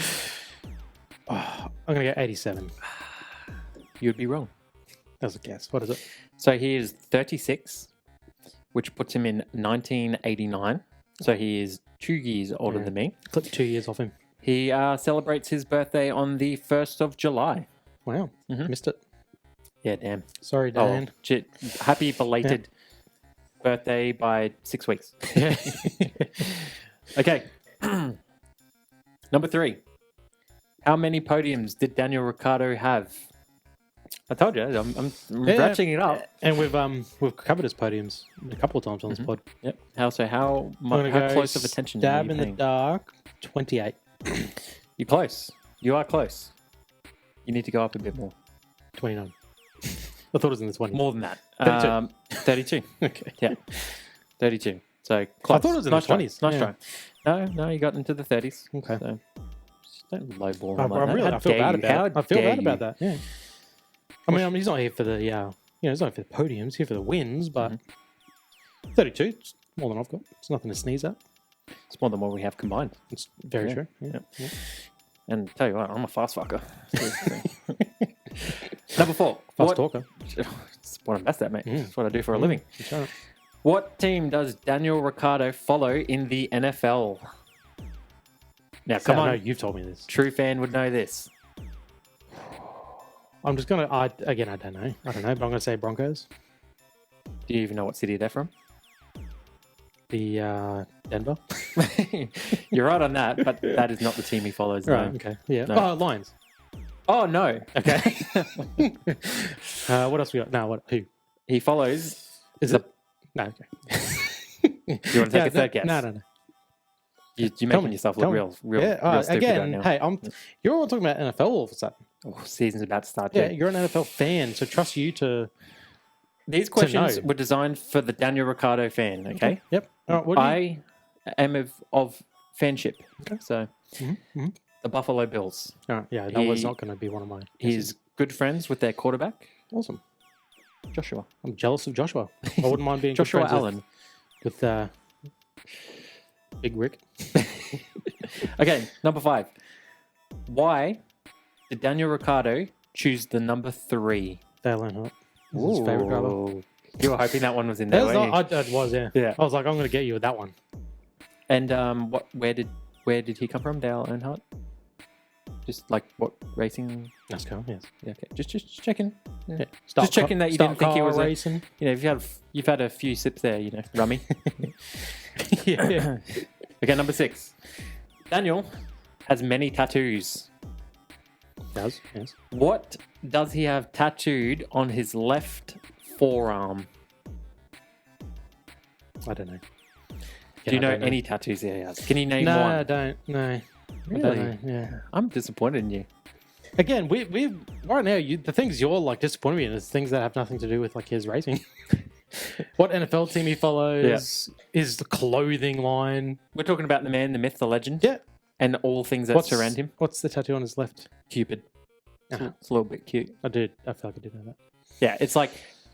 I'm gonna go 87. You'd be wrong. That's a guess. What is it? So he is 36, which puts him in 1989. So he is 2 years older than me. Clip 2 years off him. He celebrates his birthday on the 1st of July. Wow, missed it. Yeah, damn. Sorry, Dan. Oh, shit. Happy belated birthday by 6 weeks. Yeah. Okay. Number 3. How many podiums did Daniel Ricciardo have? I told you, I'm ratcheting it up. And we've covered his podiums a couple of times on this pod. Yep. How I'm gonna go close of attention are Stab you in the paying? dark. 28. You're close. You are close. You need to go up a bit more. 29. I thought it was in the 20s. More than that. 32. 32. Okay. Yeah. 32. So close. I thought it was in nice the try. 20s. Nice Yeah. try. No, you got into the 30s. Okay. So just don't lowball him I like that. How feel dare bad you? about How it. I feel dare bad about you? that. Yeah. I mean, he's not here for the he's not here for the podiums. He's here for the wins. But 32, it's more than I've got. It's nothing to sneeze at. It's more than what we have combined. It's very Yeah. true. Yeah. Yeah. Yeah. And tell you what, I'm a fast fucker. Number 4. Fast talker. That's what I'm best at, mate. That's what I do for a living. That's right. What team does Daniel Ricciardo follow in the NFL? Now, come I on. know you've told me this. True fan would know this. I'm just gonna. I don't know. But I'm gonna say Broncos. Do you even know what city they're from? The Denver. You're right on that, but that is not the team he follows. no. Right. Okay. Yeah. No. Oh, Lions. Oh, no. Okay. What else we got? No. What? Who? He follows... Is the- it? No. Okay. Do you want to take a third guess? No. You're Tell making me, yourself tell look me. real Yeah. stupid Again, right now. hey, you're all talking about NFL all of a sudden. Oh, season's about to start. Yeah, too. you're an NFL fan, so trust you to. These questions know. were designed for the Daniel Ricciardo fan, okay? Yep. All right, what do you... I am of fanship. Okay. So, Mhm. the Buffalo Bills. All right, yeah, that was He- not going to be one of my. He's good friends with their quarterback, Awesome. Joshua. I'm jealous of Joshua. I wouldn't mind being Joshua good friends Allen. with Big Rick. Okay, number 5. Why did Daniel Ricciardo choose the number 3? Dale Earnhardt. This is his favorite driver. Ooh. You were hoping that one was in there, That weren't was, you? I was, yeah. Yeah. I was like, I'm going to get you with that one. And where did he come from, Dale Earnhardt? Just like what racing? NASCAR, yes. Yeah, okay. Just checking. Yeah. Just checking that you didn't think he was racing. you've had a few sips there, rummy. Yeah. Okay, number 6. Daniel has many tattoos. Does, yes. What does he have tattooed on his left forearm? I don't know. Do you I know don't any tattoos he has? Can you name No, one? I don't. No. I Really? don't know. Yeah. I'm disappointed in you. Again, we right now, the things you're like disappointed me in is things that have nothing to do with like his racing. What NFL team he follows, is the clothing line. We're talking about the man, the myth, the legend, Yeah. and all things that surround him. What's the tattoo on his left? Cupid. Uh-huh. It's a little bit cute. I feel like I did know that. Yeah, it's like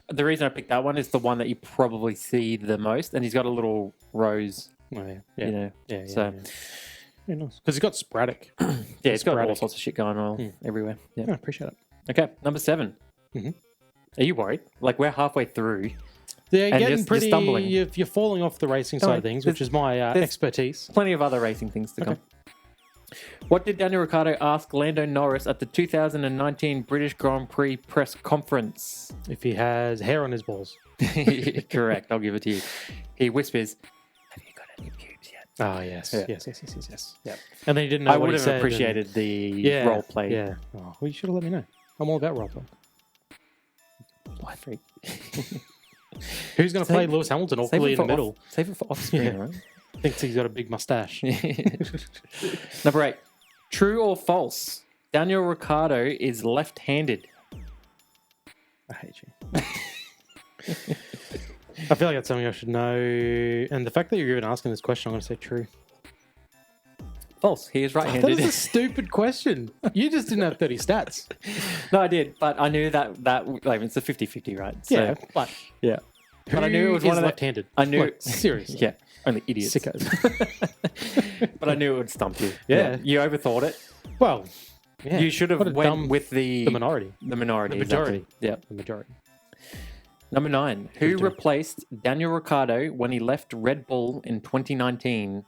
the reason I picked that one is the one that you probably see the most, and he's got a little rose. Oh, yeah. Yeah. So Yeah, nice. Because he's got sporadic. yeah, it's got all sporadic. sorts of shit going on everywhere. Yeah. Yeah, I appreciate it. Okay, number 7. Mhm. Are you worried? Like we're halfway through, They're And getting you're pretty. stumbling. You're falling off the racing side of things, which is my expertise. Plenty of other racing things to come. What did Daniel Ricciardo ask Lando Norris at the 2019 British Grand Prix press conference? If he has hair on his balls. Correct. I'll give it to you. He whispers, "Have you got any pubes yet?" Oh, yes. Yeah. Yes. Yeah. And then he didn't know I what would he have said. appreciated the role play. Yeah. Oh, well, you should have let me know. I'm all about role play. Why freak? Who's going to play Lewis Hamilton awkwardly in the middle? Save it for off screen, right? Thinks he's got a big mustache. Number 8. True or false? Daniel Ricciardo is left-handed. I hate you. I feel like that's something I should know. And the fact that you're even asking this question, I'm going to say true. False. He is That right-handed. is a stupid question. You just didn't have 30 stats. No, I did, but I knew that like, it's a 50-50, right? So, Yeah, but yeah. who But I knew it was one of the left-handed? I knew Like, seriously. Yeah, only idiots. Sickos. But I knew it would stump you. Yeah. You overthought it. Well, yeah. You should have What a went dumb- with the minority. The minority. The majority. Exactly. Yeah. The majority. Number 9. Who Good job. replaced Daniel Ricciardo when he left Red Bull in 2019?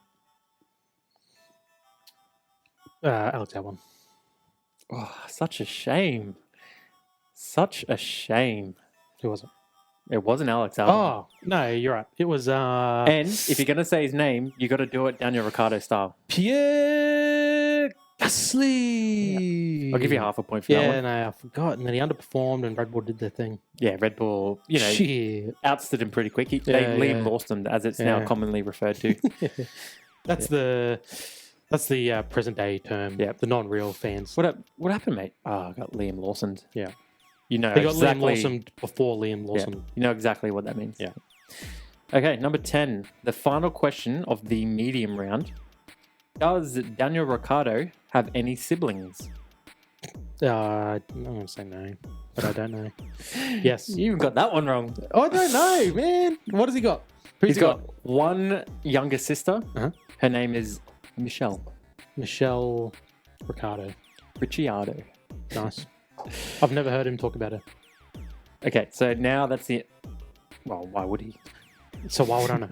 Alex Albon. Oh, such a shame. Such a shame. Who was it? It wasn't Alex Albon. Oh, no, you're right. It was And if you're going to say his name, you got to do it Daniel Ricciardo style. Pierre Gasly. I'll give you half a point for that Yeah, one. no, I forgot. And then he underperformed and Red Bull did their thing. Yeah, Red Bull, Shit. outstood him pretty quick. Yeah, Liam yeah. lost him, as it's now Yeah. commonly referred to. That's the present day term. Yeah. The non-real fans. What happened, mate? Oh, I got Liam Lawsoned. Yeah. You know They got exactly. Liam Lawson before Liam Lawson. Yeah, you know exactly what that means. Yeah. Okay, number 10. The final question of the medium round. Does Daniel Ricciardo have any siblings? I'm going to say no, but I don't know. Yes. You even got that one wrong. I don't know, man. What has he got? Who's He's got one younger sister. Uh-huh. Her name is Michelle Michelle Ricciardo. Ricciardo. Nice. I've never heard him talk about her. Okay, so now that's it. Well, why would he? So why would I know?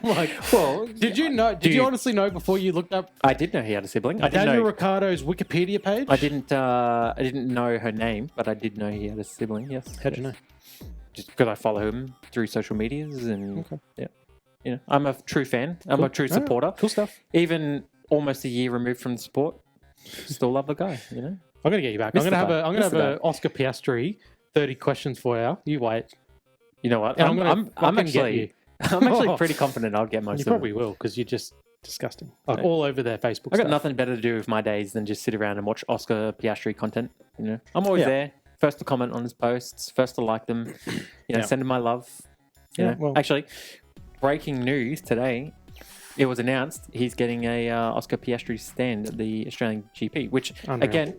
Like, Well, did you know? Did you honestly know before you looked up I did know he had a sibling. I didn't Daniel know. Ricciardo's Wikipedia page? I didn't know her name, but I did know he had a sibling. Yes. How'd you know? Just because I follow him through social medias and Okay. yeah, you know, I'm a true fan. I'm Cool. a true All right. supporter. Cool stuff. Even almost a year removed from the sport, still love the guy. You know. I'm gonna get you back. Missed I'm gonna the have boat. a Missed the an Oscar Piastri 30 questions for you. You wait. You know what? And I'm fucking get actually you. I'm actually pretty confident I'll get most You of them. probably will because you're just disgusting. Like Yeah. all over their Facebook. I got stuff. nothing better to do with my days than just sit around and watch Oscar Piastri content. You know, I'm always Yeah. there, first to comment on his posts, first to like them. You know, Yeah. send him my love. You Yeah, know, well- actually, breaking news today. It was announced he's getting a Oscar Piastri stand at the Australian GP, which Unreal. again,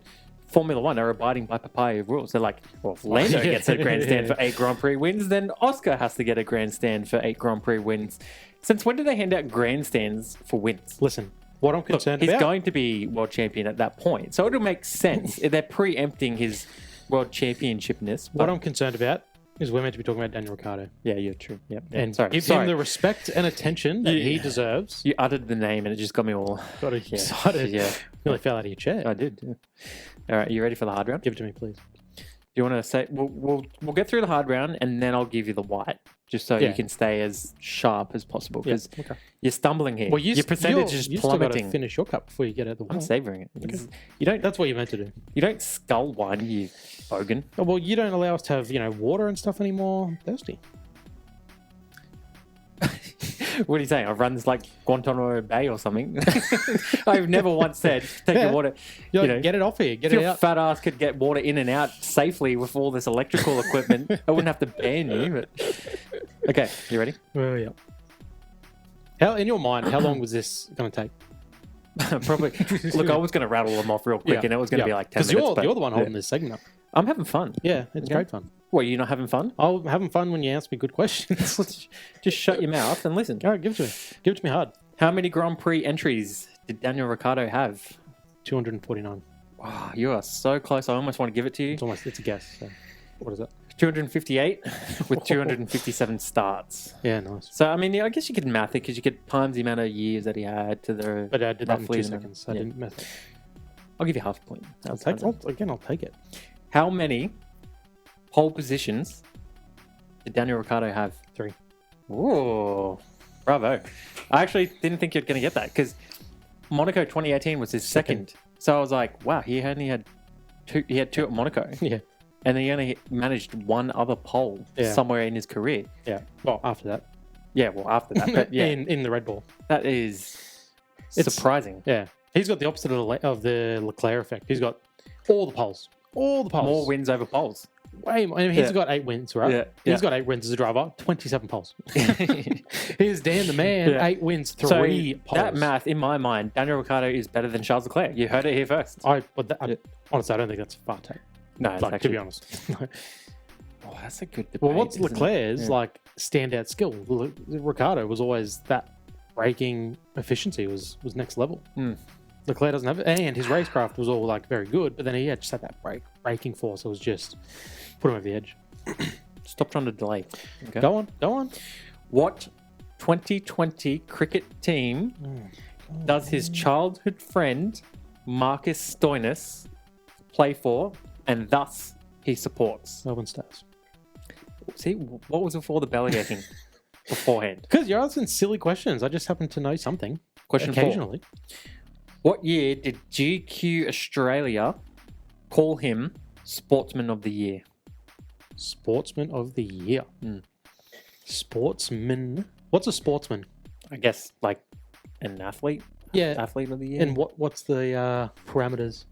Formula One are abiding by papaya rules. They're like, well, if Lando Yeah. gets a grandstand for 8 Grand Prix wins, then Oscar has to get a grandstand for 8 Grand Prix wins. Since when do they hand out grandstands for wins? Listen, what I'm concerned He's about. going to be world champion at that point, so it'll make sense. They're preempting his world championshipness. What but- I'm concerned about is we're meant to be talking about Daniel Ricciardo yeah, you're true. Yep. Yeah. and Sorry, give sorry. him the respect and attention that Yeah. he deserves. You uttered the name and it just got me all. Got excited. Yeah, Nearly fell out of your chair. I did. Yeah. All right, you ready for the hard round? Give it to me, please. Do you want to say we'll get through the hard round and then I'll give you the white, just so Yeah. you can stay as sharp as possible Yeah, because okay. you're stumbling here. Well, your percentage is you still got to plummeting. finish your cup before you get out the I'm wall. savoring it. You don't That's what you're meant to do. skull wine, you bogan. Oh, well, you don't allow us to have water and stuff anymore. I'm thirsty. What are you saying? I've run this like Guantanamo Bay or something. I've never once said take Yeah. your water. You're You like, know, get it off here. if Get it your out. fat ass could get water in and out safely with all this electrical equipment, I wouldn't have to ban you. But okay, you ready? Well, yeah. How in your mind? How long was this going to take? Probably. Look, I was going to rattle them off real quick, and it was going to be like 10 minutes. Because but you're the one yeah. holding this segment up. I'm having fun. Yeah, it's Okay. great fun. What, you're not having fun? I'm having fun when you ask me good questions. Just shut your mouth and listen. All right, give it to me. Give it to me hard. How many Grand Prix entries did Daniel Ricciardo have? 249. Wow, you are so close. I almost want to give it to you. It's a guess. So what is it? 258 with 257 starts. Yeah, nice. So, I mean, I guess you could math it because you could times the amount of years that he had to the... But I did that in 2 roughly seconds. I didn't math it. I'll give you half a point. I'll take it. How many pole positions did Daniel Ricciardo have? 3. Ooh, bravo. I actually didn't think you're going to get that because Monaco 2018 was his second. So I was like, wow, he only had 2. He had 2 at Monaco. Yeah. And then he only managed 1 other pole somewhere in his career. Yeah. Well, after that. Yeah, well, after that. But yeah. in the Red Bull. That is surprising. Yeah. He's got the opposite of the Leclerc effect. He's got all the poles. All the poles. More wins over poles. Way more. I mean, he's got 8 wins, right? Yeah. He's got 8 wins as a driver, 27 poles. Here's Dan the man, 8 wins, 3 poles. That math, in my mind, Daniel Ricciardo is better than Charles Leclerc. You heard it here first. Honestly, I don't think that's a far take. No, it's like, actually... to be honest. Oh, that's a good debate. Well, what's Leclerc's like standout skill? Ricciardo was always that braking efficiency was next level. Leclerc doesn't have it, and his racecraft was all like very good, but then he just had that braking force. It was just put him over the edge. Stop trying to delay. Okay. Go on. What 2020 cricket team does his childhood friend Marcus Stoinis play for, and thus he supports? Melbourne Stars. See, what was before the bellyaching beforehand? Because you're asking silly questions. I just happen to know something. Question occasionally. 4. What year did GQ Australia call him Sportsman of the Year? Sportsman of the Year. Sportsman. What's a sportsman? I guess like an athlete. Yeah. Athlete of the Year. And what's the parameters?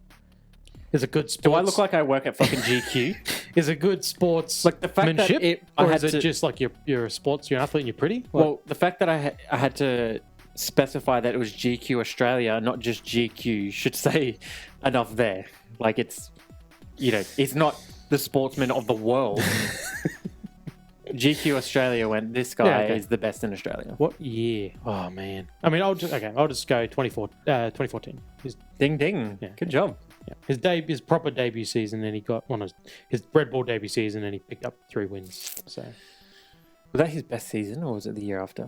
Is it good sports? Do I look like I work at fucking GQ? Is it good sports? Like the fact that or is it just like you're a sports, you're an athlete and you're pretty? Well, the fact that I had to specify that it was GQ Australia, not just GQ, should say enough there. Like it's not the sportsman of the world. GQ Australia went, this guy is the best in Australia. What year? Oh man. I mean, I'll just go 2014. Ding ding. Yeah. Good job. Yeah. His proper debut season, and he got his Red Bull debut season, and he picked up 3 wins. So was that his best season, or was it the year after?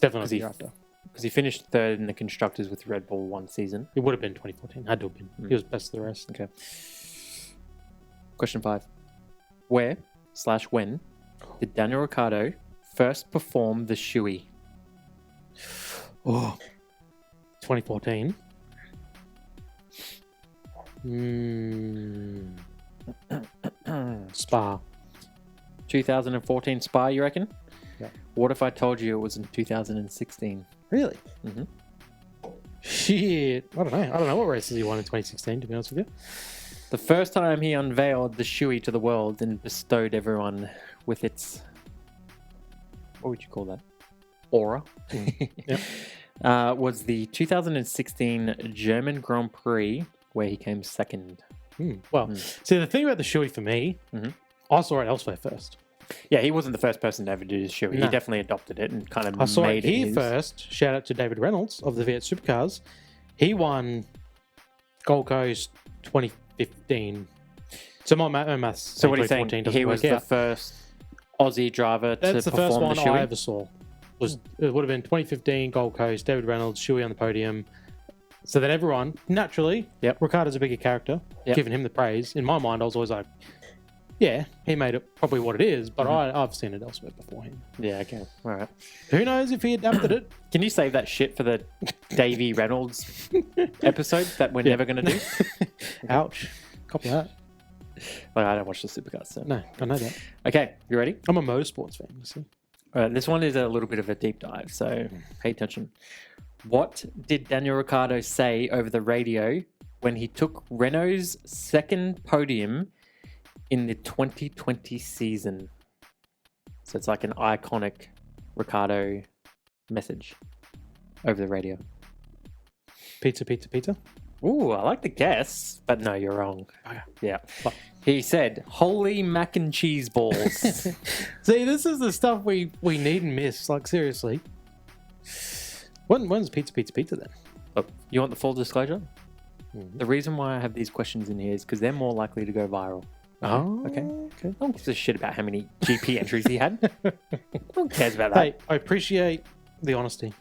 Definitely the year after. Because he finished 3rd in the constructors with Red Bull 1 season. It would have been 2014. Had to have been. He was best of the rest. Okay. Question 5. Where/when did Daniel Ricciardo first perform the shoey? 2014. Spa. 2014 Spa, you reckon? Yeah. What if I told you it was in 2016? Really? Mm-hmm. Shit. I don't know what races he won in 2016, to be honest with you. The first time he unveiled the shoey to the world and bestowed everyone with its... What would you call that? Aura? Yep. Was the 2016 German Grand Prix, where he came 2nd. See, the thing about the shoey for me, I saw it elsewhere first. Yeah, he wasn't the first person to ever do the shoey. No. He definitely adopted it and kind of I saw made it here his. first. Shout out to David Reynolds of the Viet Supercars. He won Gold Coast 2015. So my maths. So what are you saying? He was the first Aussie driver to perform the shoey? That's the first one I ever saw. It would have been 2015 Gold Coast, David Reynolds, shoey on the podium. So then everyone, naturally, Ricciardo's a bigger character, giving him the praise. In my mind, I was always like, yeah, he made it probably what it is, but I've seen it elsewhere before him. Yeah, okay. All right. Who knows if he adapted it? Can you save that shit for the Davey Reynolds episode that we're never going to do? Ouch. Copy that. Well, I don't watch the Supercars, so. No, I know that. Okay, you ready? I'm a motorsports fan, you see. All right, this one is a little bit of a deep dive, so pay attention. What did Daniel Ricciardo say over the radio when he took Renault's 2nd podium in the 2020 season? So it's like an iconic Ricciardo message over the radio. Pizza, pizza, pizza. Ooh, I like the guess, but no, you're wrong. Okay. Yeah. He said, holy mac and cheese balls. See, this is the stuff we need and miss. Like, seriously. When's pizza, pizza, pizza then? Look, you want the full disclosure? The reason why I have these questions in here is because they're more likely to go viral. Oh, Okay. okay. No one gives a shit about how many GP entries he had. No one cares about that. Hey, I appreciate the honesty,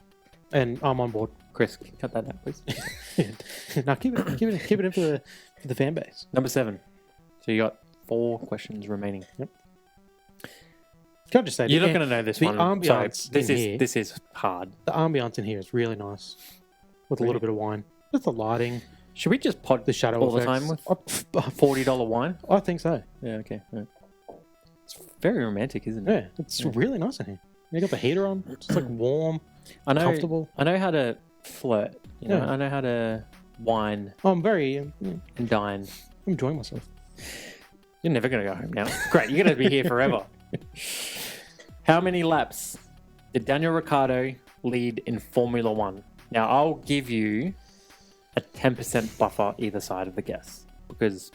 and I'm on board. Chris, cut that out, please. Now keep it in for the fan base. Number 7. So you got 4 questions remaining. Yep. Can I just say, You're not going to know this the one. ambiance This in is here- this is hard. the ambiance in here is really nice, with a little bit of wine, just the lighting, Should we just pod the shadow all the effects. time with $40 wine? I think so. Yeah, okay. Yeah. It's very romantic, isn't it? Yeah, it's really nice in here. You got the heater on. It's just like warm, I know. comfortable. I know how to flirt. You know, Yeah. I know how to wine I'm very and dine. I'm enjoying myself. You're never going to go home now. Great, you're going to be here forever. How many laps did Daniel Ricciardo lead in Formula One? Now, I'll give you a 10% buffer either side of the guess because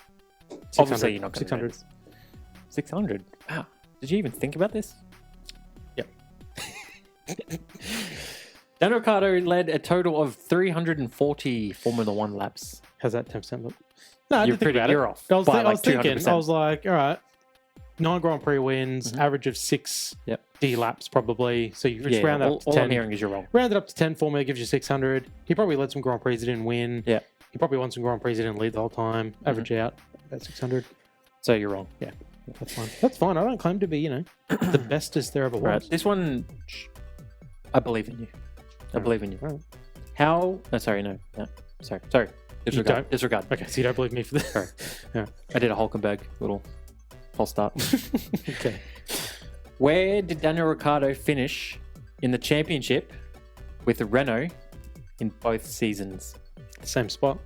obviously you're not going to 600. 600. Wow. Did you even think about this? Yep. Daniel Ricciardo led a total of 340 Formula One laps. How's that 10% look? No, I You're didn't think about you're it. off. I was, by I was thinking, 200%. I was like, all right, 9 Grand Prix wins, Mhm. average of 6 Yep. D laps probably. So you just Yeah, round that all, up to all 10. I'm hearing is you're wrong. Round it up to 10 Formula gives you 600. He probably led some Grand Prix he didn't win. Yeah. He probably won some Grand Prix he didn't lead the whole time. Average out about 600. So you're wrong. Yeah, that's fine. That's fine. I don't claim to be, the bestest there ever was. Right. This one, I believe in you. I believe in you. Alright. How? No, sorry, no. Sorry. Disregard. don't? Disregard. Okay, so you don't believe me for this? Sorry. I did a Hulkenberg little false start. Okay. Where did Daniel Ricciardo finish in the championship with Renault in both seasons? Same spot.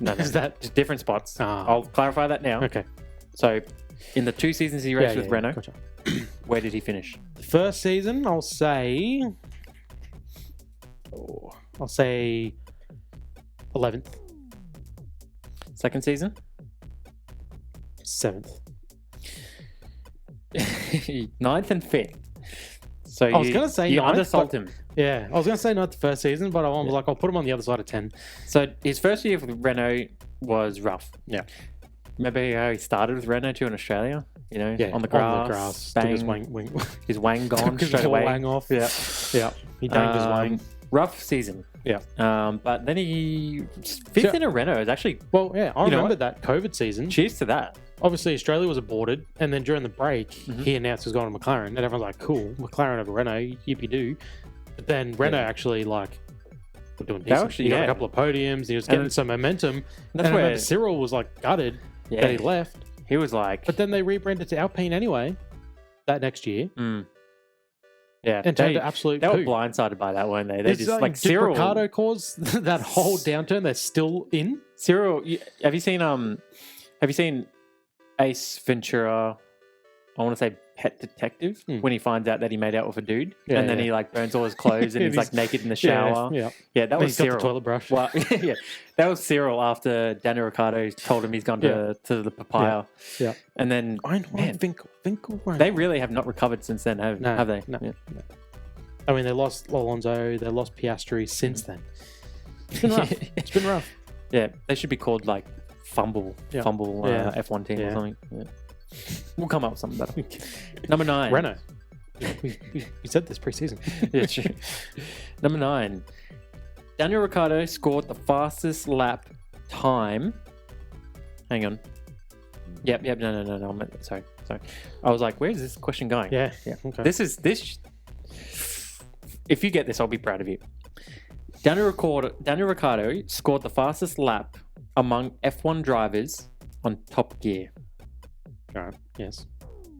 No, Is that- just different spots? Ah. I'll clarify that now. Okay. So, in the 2 seasons he raced with Renault, Gotcha. where did he finish? The first season, I'll say 11th, Second season? 7th. 9th and 5th. So I was gonna say you 9th, undersold but- him. Yeah, I was going to say not the first season, but I was like, I'll put him on the other side of 10. So his first year with Renault was rough. Yeah. Remember how he started with Renault too in Australia? You know, Yeah, on the grass, took bang, his his wang gone took his straight whole away. wang off. Yeah. Yeah, he danged his wang. Rough season. Yeah. But then he fifth in a Renault is actually Well, yeah, I You know remember that COVID season. cheers to that. Obviously, Australia was aborted, and then during the break, Mhm. he announced he was going to McLaren, and everyone's like, "Cool, McLaren over Renault, yippee-doo." But then Renault actually were doing They decent. actually- He got yeah. a couple of podiums. He was And getting some momentum. That's And I where remember Cyril was like gutted that he left, he was like, but then they rebranded to Alpine anyway that next year yeah, and turned to absolute they were poo. blindsided by that, weren't they? They It's just like did Cyril. Ricardo cause that whole downturn? They're still in. Cyril, have you seen Ace Ventura? I want to say Pet Detective when he finds out that he made out with a dude, Yeah, and then yeah. he like burns all his clothes and he's like naked in the shower. Yeah, Yeah, that Then was he's got the Cyril. toilet brush. Well, yeah, that was Cyril after Daniel Ricciardo told him he's gone to the papaya. Yeah. And then I know. Man. Finkel. they really have not recovered since then, have they? No, Yeah. no. I mean, they lost Alonso, they lost Piastri since then. It's been rough. It's been rough. Yeah, they should be called like Fumble Yeah. F1 team or Yeah. something. Yeah. We'll come up with something better. Number 9. Renault. We said this pre-season. Yeah, true. Number 9. Daniel Ricciardo scored the fastest lap time. Hang on. Yep. No. Sorry. I was like, where's this question going? Yeah. Okay. This. If you get this, I'll be proud of you. Daniel Ricciardo scored the fastest lap among F1 drivers on Top Gear. All right. Yes.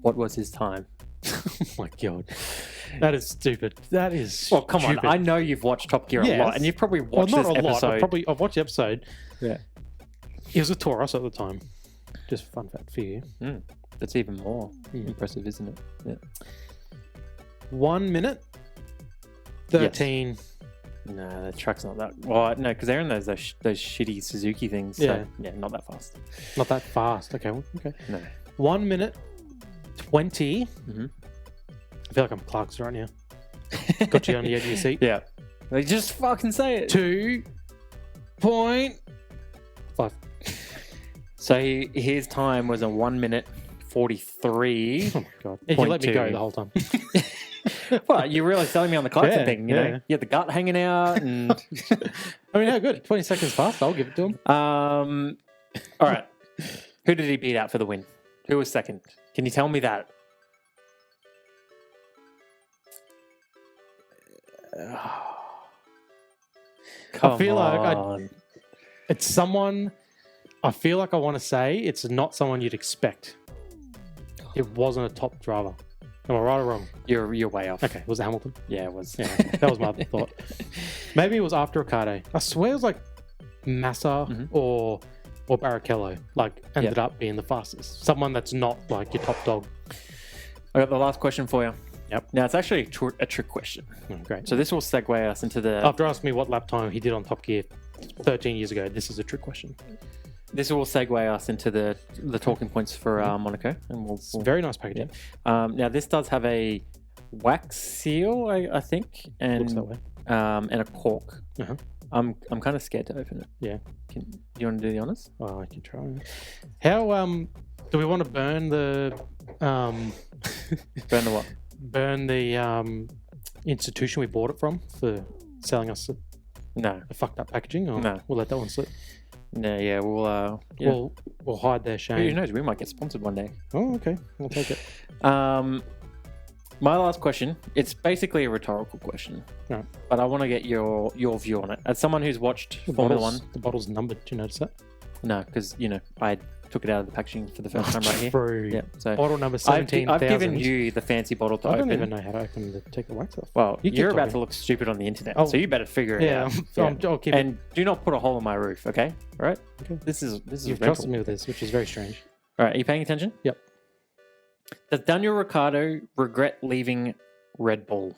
What was his time? Oh my god. That is stupid. That is. Well, come stupid. on. I know you've watched Top Gear a Yes. lot, and you've probably Well, watched not this a lot. episode. I've watched the episode. Yeah. He was with Taurus at the time. Just fun fact for you. That's even more impressive, isn't it? Yeah. 1 minute. 13. No, the truck's not that. Well, no, because they're in those shitty Suzuki things. So, Yeah. yeah, not that fast. Not that fast. Okay. Okay. No. 1 minute. 20. Mhm. I feel like I'm Clark's right now. Got you on the edge of your seat. Yeah. Like, just fucking say it. 2.5. So his time was a 1 minute 43. Oh my god! If you let me go the whole time. Well, you're really selling me on the Clarkson thing, you know? yeah. You had the gut hanging out and... I mean, how good? 20 seconds fast. I'll give it to him. All right. Who did he beat out for the win? Who was second? Can you tell me that? I feel like it's someone... I feel like I want to say it's not someone you'd expect. It wasn't a top driver. Am I right or wrong? You're way off. Okay, was it Hamilton? Yeah, it was. Yeah, that was my thought. Maybe it was after Ricciardo. I swear it was like Massa or Barrichello. Like ended up being the fastest. Someone that's not like your top dog. I got the last question for you. Yep. Now it's actually a trick question. Oh, great. So this will segue us into the. After asking me what lap time he did on Top Gear 13 years ago, this is a trick question. This will segue us into the talking points for Monaco, and we'll very nice packaging. Now this does have a wax seal, I think, and Looks that way. And a cork. Uh-huh. I'm kind of scared to open it. Yeah. Do you want to do the honors? Oh, I can try. How do we want to burn the Burn the what? Burn the institution we bought it from for selling us No. a fucked up packaging? Or No. We'll let that one slip. No, yeah, We'll hide their shame. Who knows? We might get sponsored one day. Oh, okay. I'll take it. My last question. It's basically a rhetorical question, Right. but I want to get your view on it. As someone who's watched Formula One, The bottle's numbered. Did you notice that? no, because I took it out of the packaging for the first time right here. True. Yeah, so Bottle number I've 17,000. given you the fancy bottle to I open. don't even know how to open take the wax off. Well, You keep you're about talking. to look stupid on the internet, Oh. so you better figure it Yeah, out. I'll keep it. And do not put a hole in my roof, okay? All right? Okay. This is You've mental. trusted me with this, which is very strange. All right, are you paying attention? Yep. Does Daniel Ricciardo regret leaving Red Bull?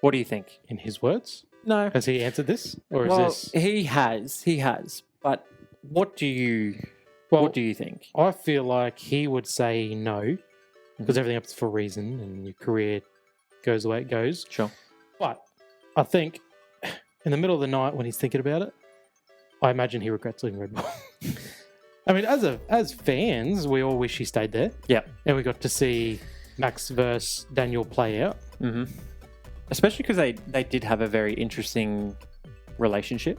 What do you think? In his words, No. has he answered this, or is Well, this? he has. But what do you think? I feel like he would say no, because everything happens for a reason, and your career goes the way it goes. Sure. But I think in the middle of the night when he's thinking about it, I imagine he regrets leaving Red Bull. I mean, as fans, we all wish he stayed there. Yeah. And we got to see Max versus Daniel play out. Mm-hmm. Especially because they did have a very interesting relationship.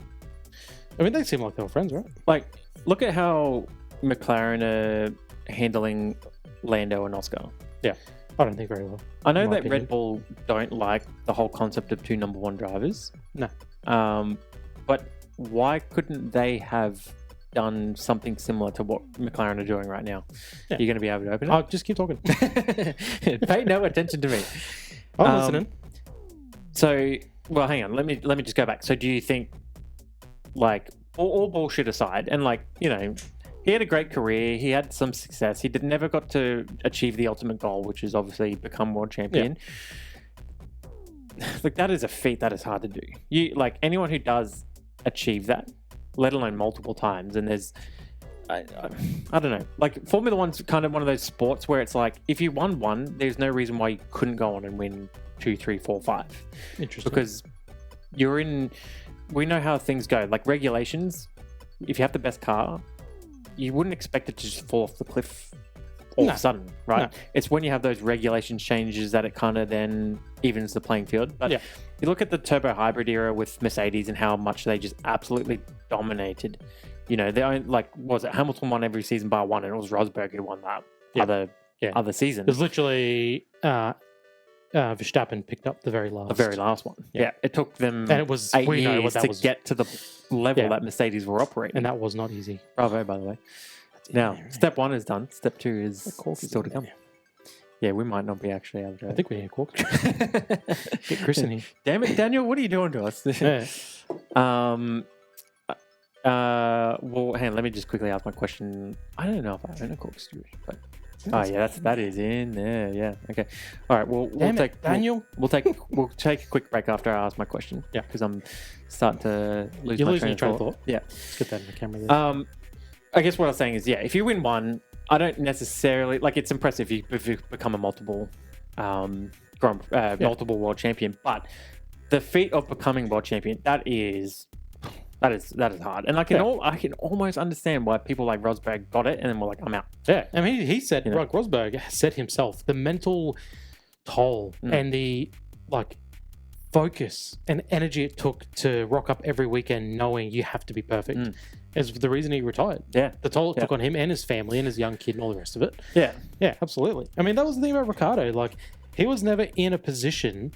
I mean, they seem like they were friends, right? Like, look at how McLaren are handling Lando and Oscar. Yeah. I don't think very well. I know in my that opinion. Red Bull don't like the whole concept of two number one drivers. No. But why couldn't they have done something similar to what McLaren are doing right now? Yeah. You're going to be able to open it? I'll just keep talking. Pay no attention to me. I'm listening. So, well, hang on. Let me just go back. So, do you think, like, all bullshit aside, and like, you know, he had a great career. He had some success. He never got to achieve the ultimate goal, which is obviously become world champion. Like, that is a feat that is hard to do. You like anyone who does achieve that, let alone multiple times. And there's, I don't know. Like, Formula One's kind of one of those sports where it's like, if you won one, there's no reason why you couldn't go on and win 2, 3, 4, 5. Interesting. Because you're in. We know how things go. Like regulations, if you have the best car, you wouldn't expect it to just fall off the cliff all of a sudden, right? No. It's when you have those regulations changes that it kind of then evens the playing field. But Yeah. you look at the turbo hybrid era with Mercedes and how much they just absolutely dominated. You know, they own, like, what was it? Hamilton won every season bar one, and it was Rosberg who won that other season. It was literally Verstappen picked up the very last. The very last one. Yeah. It took them And it was 8 we know what years that to was, get to the level Yeah. that Mercedes were operating. and that was not easy. Bravo, by the way. Now, step 1 is done. Step 2 is still to come. Yeah, we might not be actually able to. I think we need a cork. Get Chris in here. Damn it, Daniel! What are you doing to us? Yeah. Well, hang on. Let me just quickly ask my question. I don't know if I own a corkscrew, but that is in there. Yeah. Okay. All right. Well, Damn it, Daniel. We'll take a quick break after I ask my question. Yeah. Because I'm starting to lose You're my losing your train train of thought. Yeah. Let's get that in the camera there. I guess what I was saying is, yeah, if you win one, I don't necessarily like. It's impressive if you become a multiple world champion, but the feat of becoming world champion, that is That is hard, and I can almost understand why people like Rosberg got it, and then were like, I'm out. Yeah, I mean, he said, like Rosberg said himself, the mental toll and the focus and energy it took to rock up every weekend knowing you have to be perfect is the reason he retired. Yeah, the toll it took on him and his family and his young kid and all the rest of it. Yeah, absolutely. I mean, that was the thing about Ricciardo. Like, he was never in a position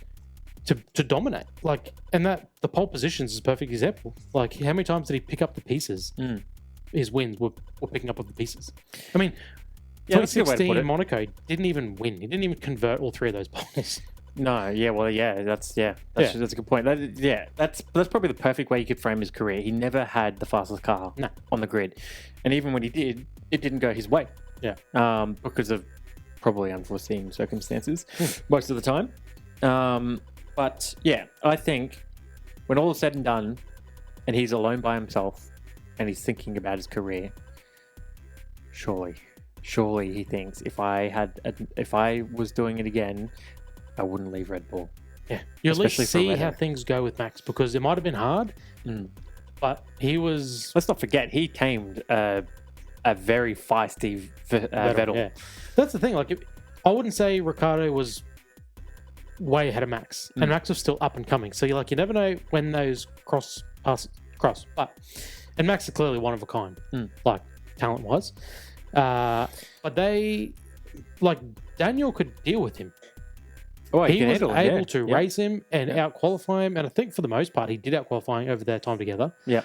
to dominate. Like, and that the pole positions is a perfect example. Like, how many times did he pick up the pieces? His wins were picking up of the pieces. I mean, 2016 Monaco didn't even win. He didn't even convert all three of those poles. No, that's a good point. That's probably the perfect way you could frame his career. He never had the fastest car on the grid, and even when he did, it didn't go his way. Yeah, because of probably unforeseen circumstances most of the time. But yeah, I think when all is said and done, and he's alone by himself, and he's thinking about his career, surely he thinks if I was doing it again, I wouldn't leave Red Bull. Yeah, you at least see how things go with Max, because it might have been hard, but he was. Let's not forget, he tamed a very feisty Vettel. Yeah. That's the thing. Like, I wouldn't say Ricciardo was way ahead of Max, and Max was still up and coming. So you never know when those cross. But and Max is clearly one of a kind, like talent wise. But Daniel could deal with him. Oh, he was able to race him and out-qualify him, and I think for the most part he did out-qualify over their time together. Yeah.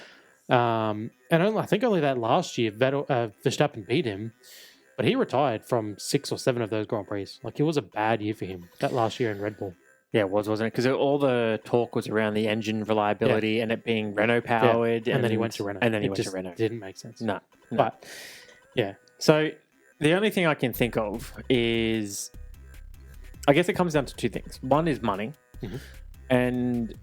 And I think only that last year Verstappen beat him, but he retired from 6 or 7 of those Grand Prix. Like, it was a bad year for him that last year in Red Bull. Yeah, it was, wasn't it? Because all the talk was around the engine reliability and it being Renault powered, and then he went to Renault. And then he went to Renault. Didn't make sense. No. But yeah. So the only thing I can think of is, I guess it comes down to two things. One is money, and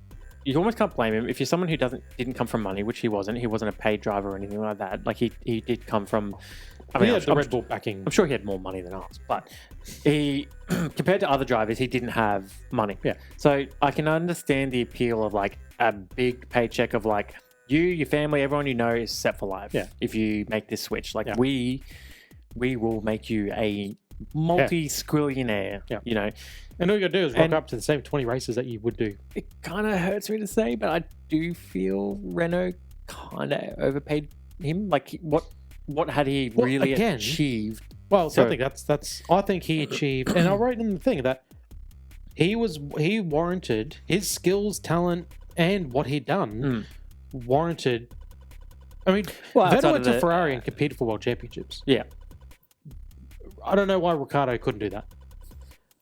you almost can't blame him if you're someone who didn't come from money, which he wasn't. He wasn't a paid driver or anything like that. Like, he did come from. I mean, he had the Red Bull backing. I'm sure he had more money than us, but he, compared to other drivers, he didn't have money. Yeah. So I can understand the appeal of like a big paycheck of like you, your family, everyone you know is set for life. Yeah. If you make this switch, like we will make you a multi-squillionaire. Yeah. You know. And all you got to do is rock up to the same 20 races that you would do. It kind of hurts me to say, but I do feel Renault kind of overpaid him. Like, what had he really achieved? Well, so I think I think he achieved, and I wrote in the thing that he warranted his skills, talent, and what he'd done warranted. I mean, Vettel went to Ferrari and competed for world championships. Yeah. I don't know why Ricciardo couldn't do that.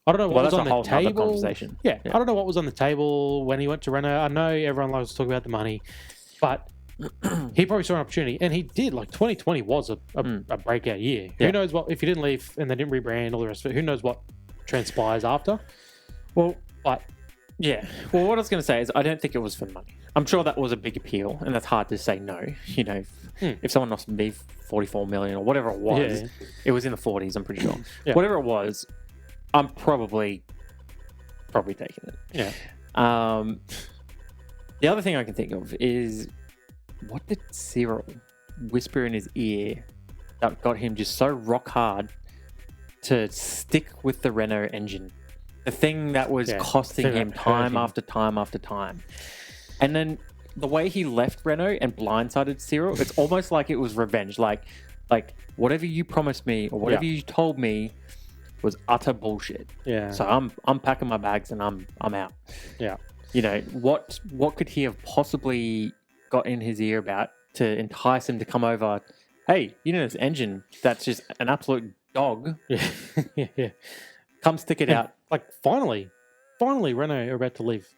I don't know what was on the table. Yeah, I don't know what was on the table when he went to Renault. I know everyone loves to talk about the money, but he probably saw an opportunity, and he did. Like, 2020 was a breakout year. Who knows what, if he didn't leave and they didn't rebrand, all the rest of it, who knows what transpires after. Well, what I was going to say is I don't think it was for money. I'm sure that was a big appeal, and that's hard to say no. You know, if someone offered me 44 million or whatever it was, it was in the 40s, I'm pretty sure. Whatever it was, I'm probably taking it. Yeah. The other thing I can think of is, what did Cyril whisper in his ear that got him just so rock hard to stick with the Renault engine? The thing that was costing him time after time after time. And then the way he left Renault and blindsided Cyril, it's almost like it was revenge. Like whatever you promised me or whatever you told me was utter bullshit. Yeah. So I'm packing my bags and I'm out. Yeah. You know, what could he have possibly got in his ear about to entice him to come over? Hey, you know this engine that's just an absolute dog. Yeah. Come stick it out. Like, finally Renault are about to leave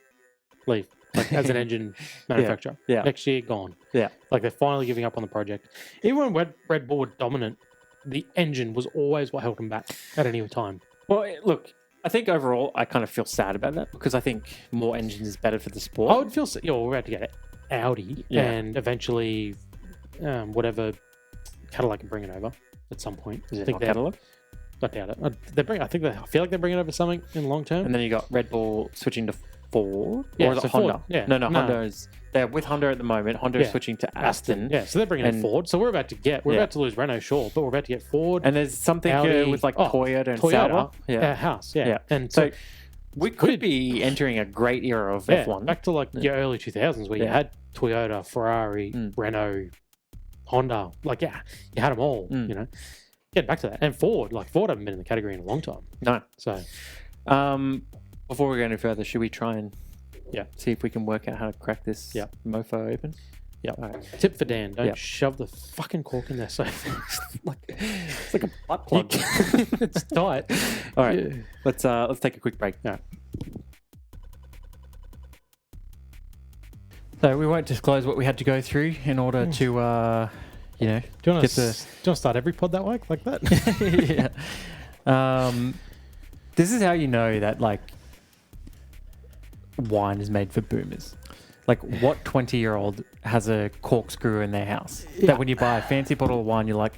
like as an engine manufacturer. Yeah. Next year, gone. Yeah. Like, they're finally giving up on the project. Even when Red Bull were dominant, the engine was always what held them back at any time. Well, look, I think overall I kind of feel sad about that, because I think more engines is better for the sport. I would feel we're about to get Audi and eventually whatever Cadillac can bring it over at some point. Is it not Cadillac? I doubt it. I feel like they're bringing over something in the long term. And then you got Red Bull switching to Ford? Yeah, Or is so it Honda? Ford, yeah. No, No. Honda is... They're with Honda at the moment. Honda is switching to Aston. Yeah, so they're bringing in And- Ford. So we're about to lose Renault, sure, but we're about to get Ford. And there's something Audi. with like Toyota and Sauber. House, yeah. Yeah. And So we could be entering a great era of F1. back to like your early 2000s where you had Toyota, Ferrari, Renault, Honda. Like, you had them all, you know. Get back to that. And Ford haven't been in the category in a long time. No. So, Before we go any further, should we try and see if we can work out how to crack this mofo open? yeah. All right. Tip for Dan, don't shove the fucking cork in there so It's like a butt plug. it's tight. All right. Let's take a quick break. Yeah. So we won't disclose what we had to go through in order to, Do you want to start every pod that way, like that? This is how you know that like wine is made for boomers. Like, what 20-year-old has a corkscrew in their house? Yeah. That when you buy a fancy bottle of wine, you're like,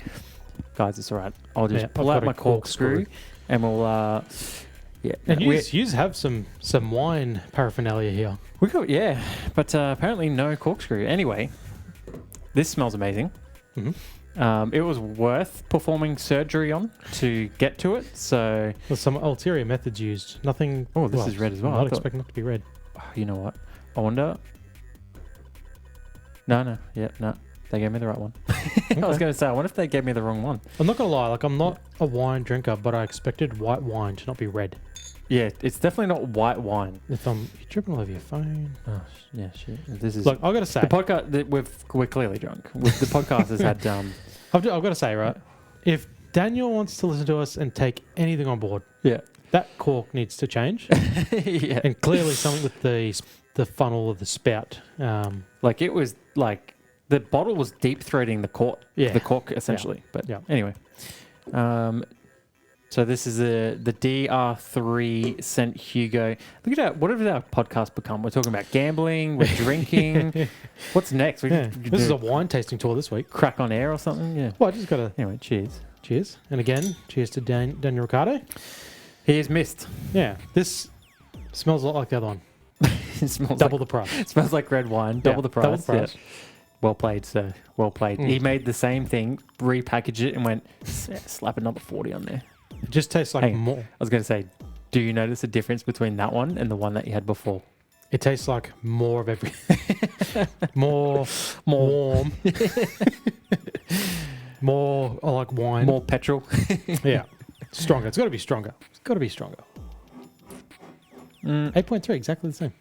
guys, it's all right. I'll just pull out my corkscrew and we'll, And you have some wine paraphernalia here. We got, but apparently no corkscrew. Anyway, this smells amazing. Mm-hmm. It was worth performing surgery on to get to it. So There's some ulterior methods used. Nothing. Oh, this is red as well. I'm not expecting it to be red. You know what? I wonder. No. They gave me the right one. I was going to say, I wonder if they gave me the wrong one. I'm not going to lie. Like, I'm not a wine drinker, but I expected white wine to not be red. Yeah, it's definitely not white wine. If you're tripping all over your phone. Oh, yeah, shit. This is... Look, I've got to say... The podcast... We're clearly drunk. The podcast has had... I've got to say, right? If Daniel wants to listen to us and take anything on board, that cork needs to change. And clearly something with the funnel of the spout. Like, it was like... The bottle was deep throating the cork, essentially. But anyway. So this is the DR3 sent Hugo. Look at that. What did our podcast become? We're talking about gambling. We're drinking. What's next? This is a wine tasting tour this week. Crack on air or something? Yeah. Well, I just got to... Anyway, cheers. Cheers. And again, cheers to Daniel Ricciardo. He is missed. Yeah. This smells a lot like the other one. It smells double the price. It smells like red wine. Double the price. Double the price. Yeah. Well played, sir. Well played. He made the same thing, repackaged it, and went, slap another 40 on there. It just tastes like more. I was going to say, do you notice a difference between that one and the one that you had before? It tastes like more of everything. more warm. More like wine. More petrol. Yeah. Stronger. It's got to be stronger. 8.3, exactly the same.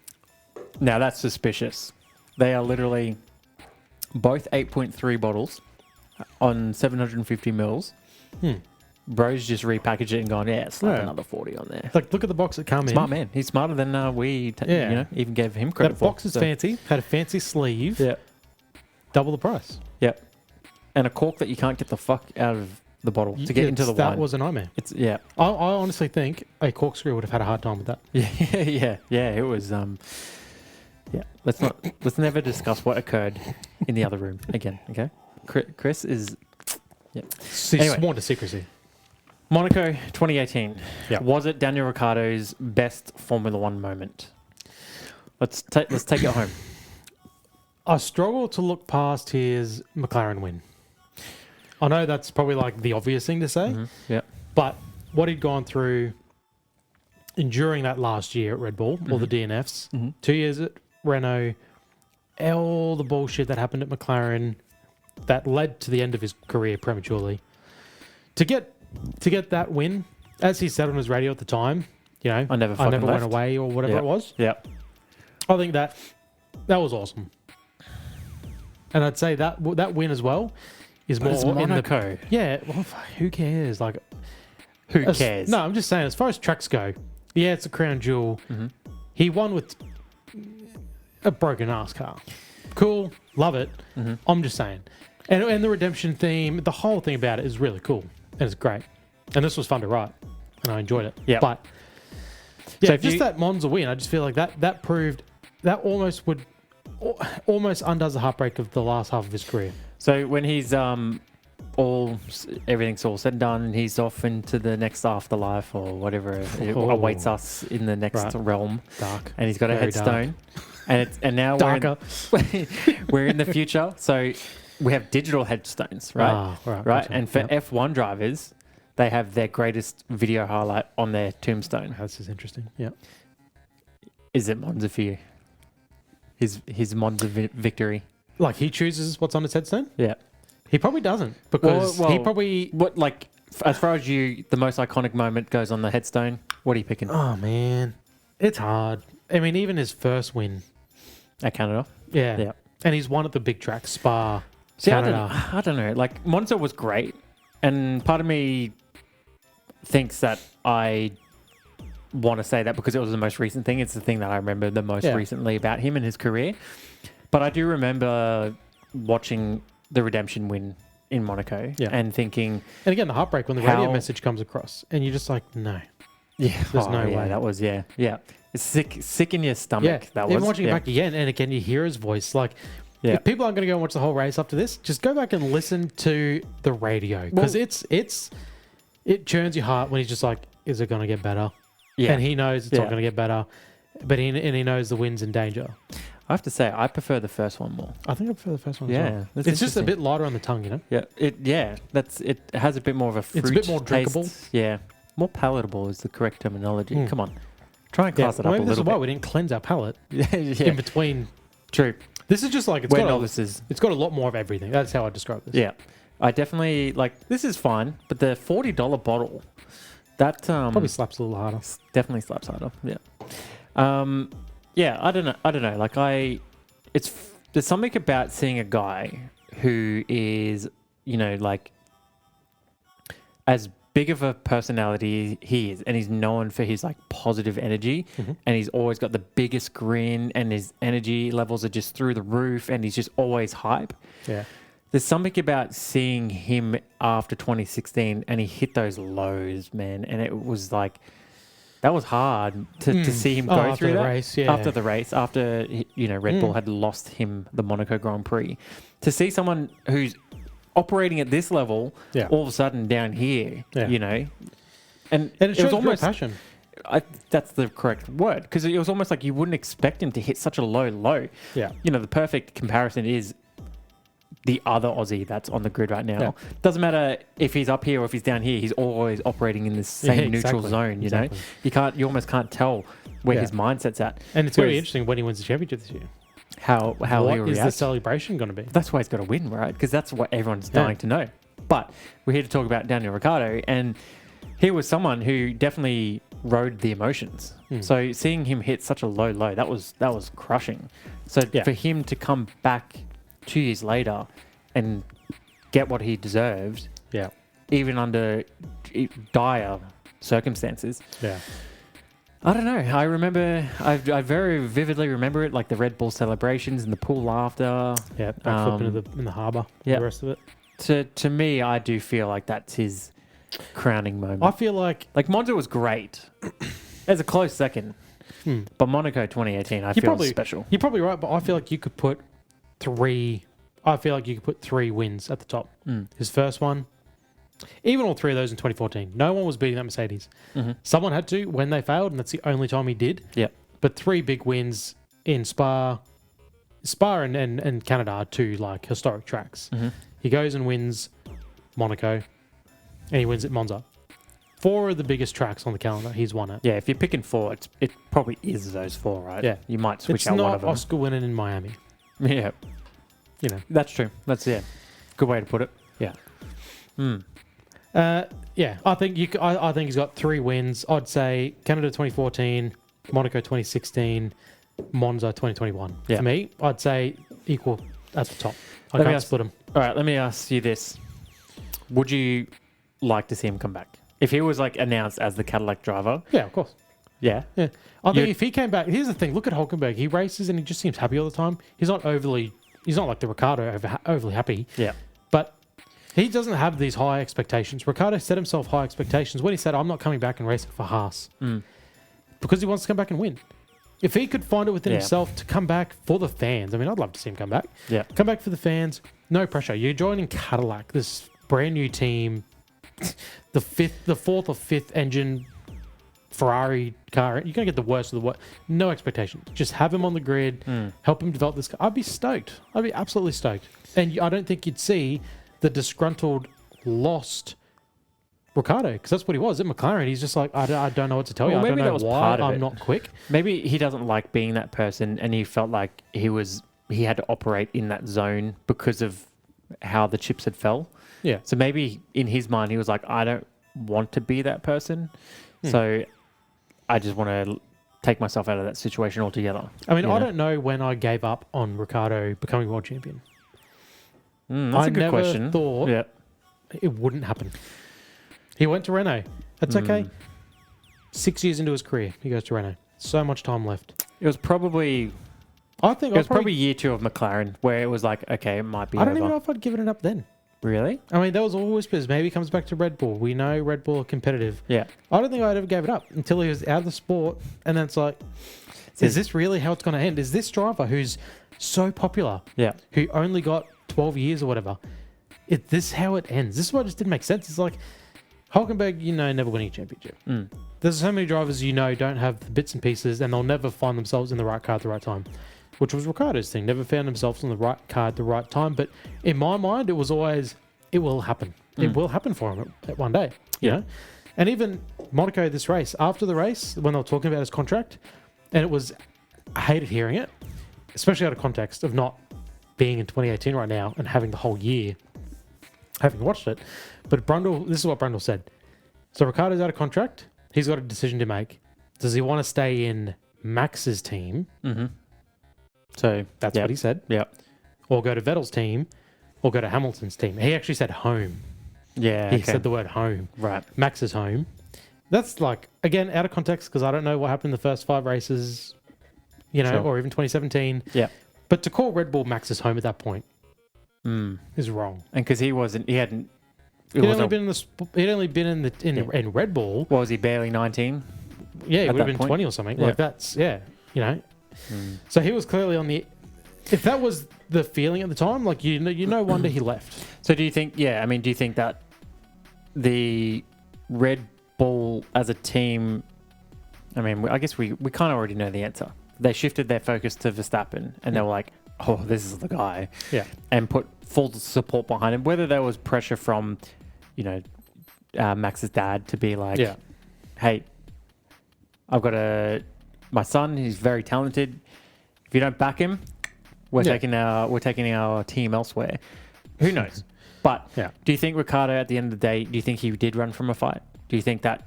Now that's suspicious. They are literally both 8.3 bottles on 750 mils. Bro's just repackaged it and gone, slap another 40 on there. Like, look at the box that come in. Smart man. He's smarter than we even gave him credit for. That box is fancy. Had a fancy sleeve. Yeah. Double the price. Yep. And a cork that you can't get the fuck out of the bottle to get into the wine. That was a nightmare. I honestly think a corkscrew would have had a hard time with that. Yeah. It was. Let's never discuss what occurred in the other room again. Okay. Chris is. Yeah. He's sworn to secrecy. Monaco 2018. Yeah. Was it Daniel Ricciardo's best Formula One moment? Let's take it home. I struggle to look past his McLaren win. I know that's probably like the obvious thing to say. Yeah. But what he'd gone through enduring that last year at Red Bull, all the DNFs, 2 years at Renault, all the bullshit that happened at McLaren that led to the end of his career prematurely. To get that win, as he said on his radio at the time, I never went away or whatever it was. Yeah. I think that was awesome. And I'd say that win as well is more in Monaco. Well, who cares? Like, who cares? No, I'm just saying, as far as tracks go, it's a crown jewel. He won with a broken ass car. Cool, love it. I'm just saying. And the redemption theme, the whole thing about it is really cool. And it's great. And this was fun to write. And I enjoyed it. Yeah. But, so that Monza win, I just feel like that proved, that almost undoes the heartbreak of the last half of his career. So when he's everything's all said and done, and he's off into the next afterlife or whatever awaits us in the next realm. Dark. And he's got a Very headstone. And now we're in the future. So we have digital headstones, right? Right. Gotcha. And for F1 drivers, they have their greatest video highlight on their tombstone. This is interesting. Yeah. Is it Monza for you? His Monza victory. Like he chooses what's on his headstone? Yeah. He probably doesn't because he probably... as far as the most iconic moment goes on the headstone, what are you picking? Oh, man. It's hard. I mean, even his first win. At Canada? Yeah. And he's won at the big track, Spa, See, Canada. I don't know. Like, Monza was great. And part of me thinks that I want to say that because it was the most recent thing. It's the thing that I remember the most recently about him and his career. But I do remember watching the redemption win in Monaco and thinking... And again, the heartbreak when the radio message comes across and you're just like, no. Yeah. There's no way. That was, yeah. It's sick in your stomach. Yeah. That was. Even watching it back again and again, you hear his voice. Like, if people aren't going to go and watch the whole race after this, just go back and listen to the radio. Because it churns your heart when he's just like, is it going to get better? Yeah. And he knows it's not going to get better. But he knows the win's in danger. I have to say, I prefer the first one more. I think I prefer the first one as well. It's just a bit lighter on the tongue, you know? Yeah. It has a bit more of a fruit It's a bit more taste. drinkable. Yeah. More palatable is the correct terminology. Come on. Try and class it up a little bit. This is why we didn't cleanse our palate in between. True. This is just like, it's got a lot more of everything. That's how I describe this. Yeah. I definitely, this is fine, but the $40 bottle, that... probably slaps a little harder. Definitely slaps harder, yeah. I don't know. There's something about seeing a guy who is, as big of a personality he is, and he's known for his positive energy, and he's always got the biggest grin, and his energy levels are just through the roof, and he's just always hype. Yeah. There's something about seeing him after 2016, and he hit those lows, man, and it was that was hard to see him go through that after the race, after Red Bull had lost him the Monaco Grand Prix. To see someone who's operating at this level all of a sudden down here, and it shows almost passion. That's the correct word, because it was almost like you wouldn't expect him to hit such a low. Yeah, the perfect comparison is the other Aussie that's on the grid right now. Doesn't matter if he's up here or if he's down here, he's always operating in the same neutral zone, you know? You almost can't tell where his mindset's at. And it's going to be interesting when he wins the championship this year. How what is the celebration going to be? That's why he's got to win, right? Because that's what everyone's dying to know. But we're here to talk about Daniel Ricciardo, and he was someone who definitely rode the emotions. So seeing him hit such a low, that was crushing. So for him to come back 2 years later and get what he deserved, even under dire circumstances. I don't know. I very vividly remember it, like the Red Bull celebrations and the pool after. Backflip in the harbour. The rest of it. To me, I do feel like that's his crowning moment. I feel like Monza was great. As a close second, but Monaco 2018, I feel was special. You're probably right, but I feel like you could put three wins at the top. His first one, even all three of those in 2014. No one was beating that Mercedes. Someone had to when they failed, and that's the only time he did. But three big wins in Spa and Canada are two historic tracks. He goes and wins Monaco, and he wins at Monza. Four of the biggest tracks on the calendar, he's won it. Yeah, if you're picking four, it probably is those four, right? Yeah, you might switch out one of them. It's not Oscar winning in Miami. Yeah. That's true. That's good way to put it. I think I think he's got three wins. I'd say Canada 2014, Monaco 2016, Monza 2021. For me, I'd say equal at the top. I can't split them. All right, let me ask you this: would you like to see him come back if he was announced as the Cadillac driver? Yeah, of course. Yeah. I think if he came back, here's the thing: look at Hülkenberg. He races and he just seems happy all the time. He's not like the Ricciardo overly happy. Yeah. But he doesn't have these high expectations. Ricciardo set himself high expectations when he said, I'm not coming back and racing for Haas. Because he wants to come back and win. If he could find it within himself to come back for the fans, I mean, I'd love to see him come back. Yeah. Come back for the fans. No pressure. You're joining Cadillac, this brand new team, the fourth or fifth engine Ferrari car. You're going to get the worst of the worst. No expectations. Just have him on the grid, help him develop this car. I'd be stoked. I'd be absolutely stoked. And I don't think you'd see the disgruntled, lost Ricciardo, because that's what he was at McLaren. He's just like, I don't know what to tell you. I don't know why I'm not quick. Maybe he doesn't like being that person, and he felt like he had to operate in that zone because of how the chips had fell. Yeah. So maybe in his mind, he was like, I don't want to be that person. So I just want to take myself out of that situation altogether. I mean, I don't know when I gave up on Ricciardo becoming world champion. That's a good question. I never thought it wouldn't happen. He went to Renault. That's okay. 6 years into his career, he goes to Renault. So much time left. It was probably... it was probably year 2 of McLaren where it was like, okay, it might be I don't even know if I'd given it up then. Really? I mean, there was all whispers. Maybe he comes back to Red Bull. We know Red Bull are competitive. Yeah. I don't think I'd ever gave it up until he was out of the sport. And then it's like, is this really how it's going to end? Is this driver who's so popular, who only got 12 years or whatever, is this how it ends? This is what just didn't make sense. It's like, Hülkenberg, never winning a championship. There's so many drivers don't have the bits and pieces, and they'll never find themselves in the right car at the right time, which was Ricciardo's thing. Never found themselves in the right car at the right time. But in my mind, it was always, it will happen. It will happen for him at one day. You know? And even Monaco, this race, after the race, when they were talking about his contract, and it was, I hated hearing it, especially out of context of not being in 2018 right now and having the whole year having watched it. But this is what Brundle said. So Ricciardo's out of contract. He's got a decision to make. Does he want to stay in Max's team? So that's what he said. Yeah. Or go to Vettel's team, or go to Hamilton's team. He actually said home. Yeah. He said the word home. Right. Max's home. That's like, again, out of context, because I don't know what happened in the first 5 races, or even 2017. Yeah. But to call Red Bull Max's home at that point is wrong. And because he hadn't. He'd only been in Red Bull. What was he, barely 19? Yeah, he would have been 20 or something. Like that's, So he was clearly on the... If that was the feeling at the time, like, no wonder he left. So do you think, do you think that the Red Bull as a team, I mean, I guess we kind of already know the answer. They shifted their focus to Verstappen, and they were like, oh, this is the guy. Yeah. And put full support behind him. Whether there was pressure from, Max's dad to be like, hey, I've got my son, he's very talented. If you don't back him, we're taking our team elsewhere. Who knows? But do you think Ricciardo, at the end of the day, do you think he did run from a fight? Do you think that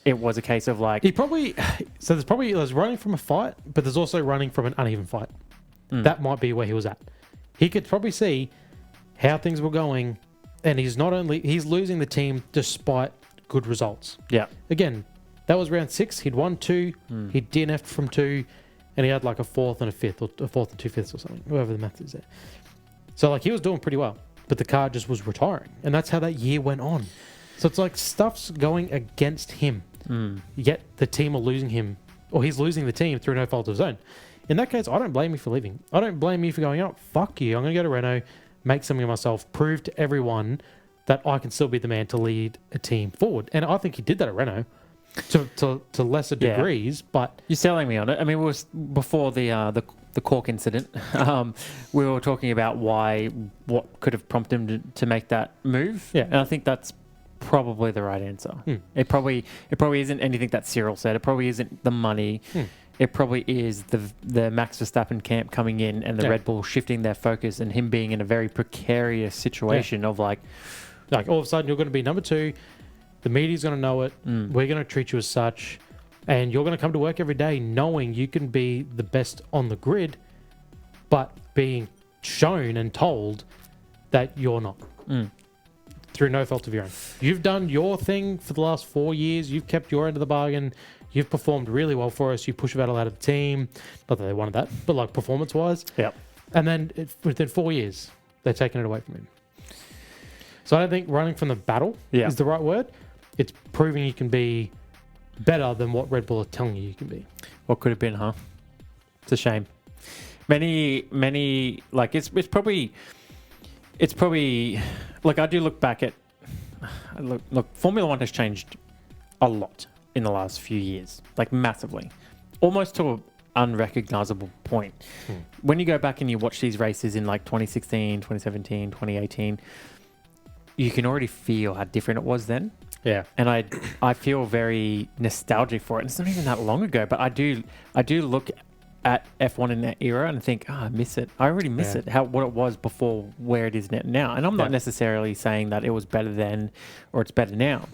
it was a case of like... there's running from a fight, but there's also running from an uneven fight. That might be where he was at. He could probably see how things were going, and he's losing the team despite good results. Yeah. Again, that was round 6. He'd won 2. He DNF'd from 2, and he had like a 4th and a 5th, or a 4th and 2 5ths or something, whoever the math is there. So like he was doing pretty well, but the car just was retiring, and that's how that year went on. So it's like stuff's going against him, yet the team are losing him, or he's losing the team through no fault of his own. In that case, I don't blame you for leaving. I don't blame you for going, fuck you. I'm going to go to Renault, make something of myself, prove to everyone that I can still be the man to lead a team forward. And I think he did that at Renault to lesser degrees, but... You're selling me on it. I mean, it was before the cork incident. We were talking about what could have prompted him to make that move. Yeah. And I think that's probably the right answer. It probably isn't anything that Cyril said. It probably isn't the money. It probably is the Max Verstappen camp coming in and the Red Bull shifting their focus and him being in a very precarious situation of like all of a sudden you're going to be number 2. The media's going to know it. We're going to treat you as such. And you're going to come to work every day knowing you can be the best on the grid, but being shown and told that you're not. Through no fault of your own. You've done your thing for the last 4 years. You've kept your end of the bargain. You've performed really well for us. You push Vettel out of the team. Not that they wanted that, but like performance-wise. Yep. And then within 4 years, they're taking it away from him. So I don't think running from the battle is the right word. It's proving you can be better than what Red Bull are telling you can be. What could have been, huh? It's a shame. Many like it's probably look, I do look back at look. Formula One has changed a lot in the last few years, like massively, almost to an unrecognizable point. When you go back and you watch these races in like 2016, 2017, 2018, you can already feel how different it was then. Yeah. And I feel very nostalgic for it. And it's not even that long ago, but I do look at F1 in that era and think, I miss it. I already miss it. What it was before, where it is now. And I'm not necessarily saying that it was better then or it's better now.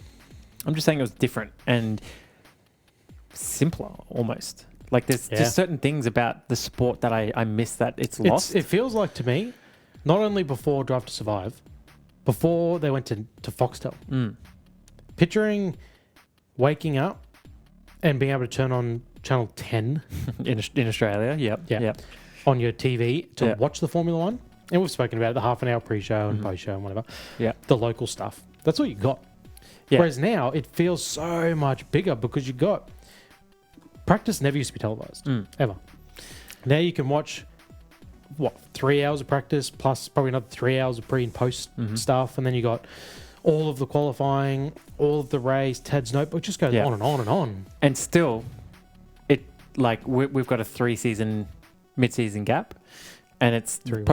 I'm just saying it was different and simpler almost. Like there's just certain things about the sport that I miss that it's lost. It feels like to me, not only before Drive to Survive, before they went to Foxtel. Picturing waking up and being able to turn on Channel 10 in Australia, yep. on your TV to watch the Formula One. And we've spoken about it, the half an hour pre-show and post-show and whatever. Yeah. The local stuff. That's all you got. Yeah. Whereas now it feels so much bigger because you got... Practice never used to be televised, ever. Now you can watch, 3 hours of practice plus probably another 3 hours of pre and post stuff. And then you got all of the qualifying, all of the race, Ted's notebook, just goes on and on and on. And still, we've got a 3-season mid-season gap. And it's 3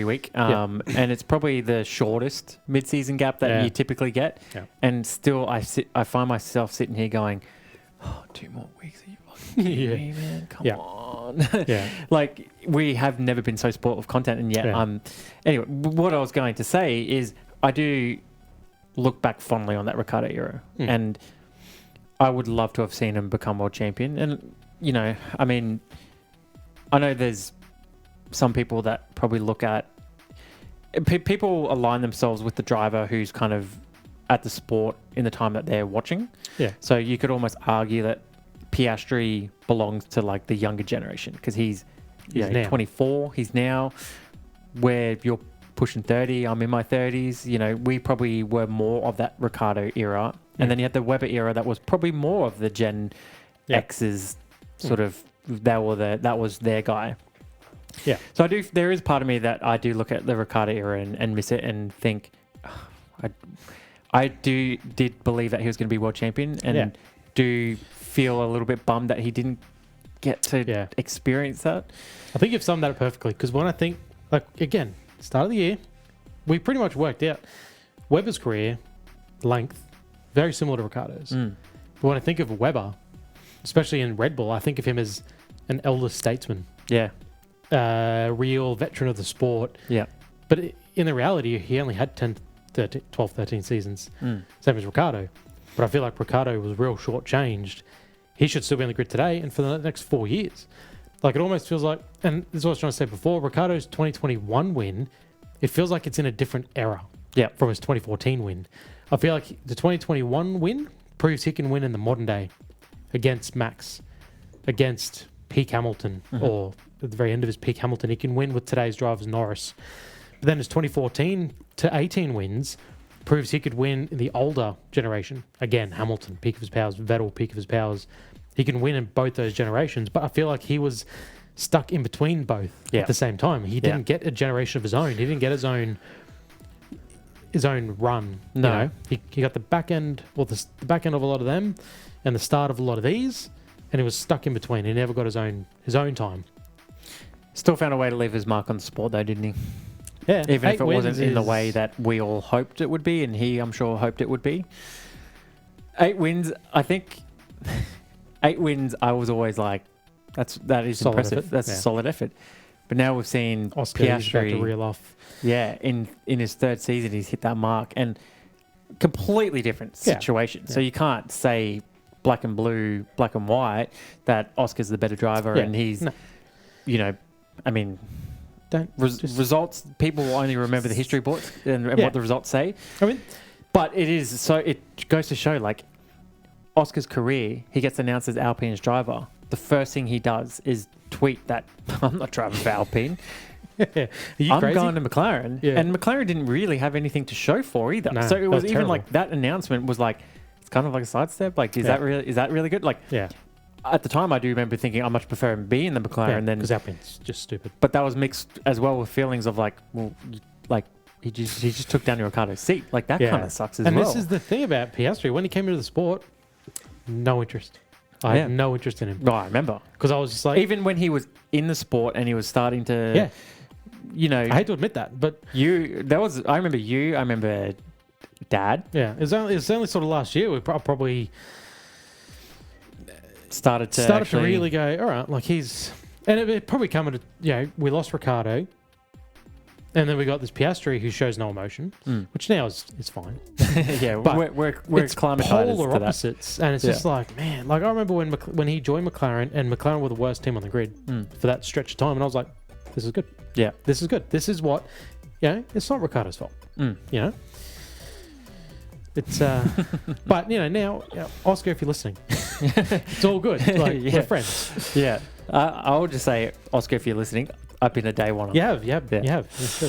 week. And it's probably the shortest mid-season gap that you typically get. Yeah. And still, I find myself sitting here going, 2 more weeks. Are you fucking kidding me, man? Come on. Like, we have never been so spoiled of content, and yet anyway, what I was going to say is I do look back fondly on that Ricciardo era, and I would love to have seen him become world champion. And, I mean, I know there's some people that probably look at... People align themselves with the driver who's kind of at the sport in the time that they're watching. Yeah. So you could almost argue that Piastri belongs to like the younger generation because he's 24. He's now where you're pushing 30. I'm in my 30s. We probably were more of that Ricciardo era. And then you had the Webber era that was probably more of the Gen X's sort of, that was their guy. Yeah. So there is part of me that I do look at the Ricciardo era and miss it and think, I did believe that he was going to be world champion and do feel a little bit bummed that he didn't get to experience that. I think you've summed that up perfectly because when I think, again, start of the year, we pretty much worked out Webber's career length, very similar to Ricciardo's. But when I think of Webber, especially in Red Bull, I think of him as an elder statesman. Yeah. Real veteran of the sport. Yeah. But in the reality, he only had 12, 13 seasons, same as Ricciardo. But I feel like Ricciardo was real shortchanged. He should still be on the grid today and for the next 4 years. Like, it almost feels like, and this is what I was trying to say before, Ricciardo's 2021 win, it feels like it's in a different era from his 2014 win. I feel like the 2021 win proves he can win in the modern day against Max, against peak Hamilton, or at the very end of his peak Hamilton. He can win with today's drivers, Norris. But then his 2014 to 18 wins proves he could win in the older generation. Again, Hamilton, peak of his powers, Vettel, peak of his powers. He can win in both those generations, but I feel like he was stuck in between both at the same time. He didn't get a generation of his own. He didn't get his own run. No. He got the back end, the back end of a lot of them and the start of a lot of these, and he was stuck in between. He never got his own time. Still found a way to leave his mark on the sport though, didn't he? Yeah, even if it wasn't in the way that we all hoped it would be, and he, I'm sure, hoped it would be. 8 wins, I think. 8 wins, I was always like, that is solid impressive. Effort. That's a solid effort. But now we've seen Oscar Piastri to reel off. Yeah, in his 3rd season, he's hit that mark, and completely different situation. So you can't say black and blue, black and white, that Oscar's the better driver, and he's, I mean. Results, people will only remember the history books and what the results say. I mean, but it goes to show, like, Oscar's career, he gets announced as Alpine's driver. The first thing he does is tweet that I'm not driving for Alpine. I'm going to McLaren. Yeah. And McLaren didn't really have anything to show for either. No, so it was even terrible. Like that announcement was like, it's kind of like a sidestep. Like, is that really good? Like, at the time, I do remember thinking I much prefer him being in the McLaren than... because Alpine's just stupid. But that was mixed as well with feelings of like, well, like, he just took Daniel Ricciardo's seat. Like, that Yeah. kind of sucks as And well. this is the thing about Piastri. When he came into the sport, no interest. I had no interest in him. Oh, I remember. Because I was just like... Even when he was in the sport and he was starting to... Yeah. You know... I hate to admit that, but... I remember you. I remember Dad. Yeah. It was only sort of last year we probably... Started to really go, all right, like he's... And it probably come at, we lost Ricciardo. And then we got this Piastri who shows no emotion, which now is fine. Yeah, but we're it's acclimatized polar to that. opposites. And it's just like, man, like I remember when he joined McLaren, and McLaren were the worst team on the grid for that stretch of time. And I was like, this is good. Yeah. This is good. This is what, it's not Ricciardo's fault. It's, but, now, Oscar, if you're listening, it's all good. Like, we're friends. Yeah. I would just say, Oscar, if you're listening, I've been a day one. You have. Yes,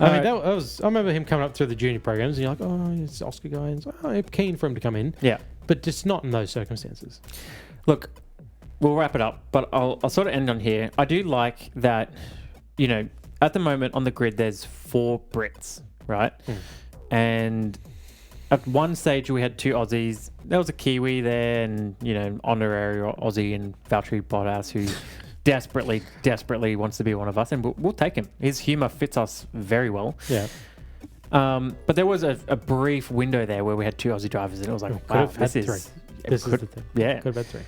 I mean, that was. I remember him coming up through the junior programs, and you're like, oh, it's the Oscar guy. And it's like, oh, I'm keen for him to come in. Yeah. But just not in those circumstances. Look, we'll wrap it up, but I'll sort of end on here. I do like that, at the moment on the grid, there's 4 Brits, right? And at one stage, we had 2 Aussies. There was a Kiwi there and, honorary Aussie and Valtteri Bottas, who desperately wants to be one of us. And we'll take him. His humour fits us very well. Yeah. But there was a brief window there where we had 2 Aussie drivers, and it was like, wow, this is 3. This is the thing. Yeah. Could have had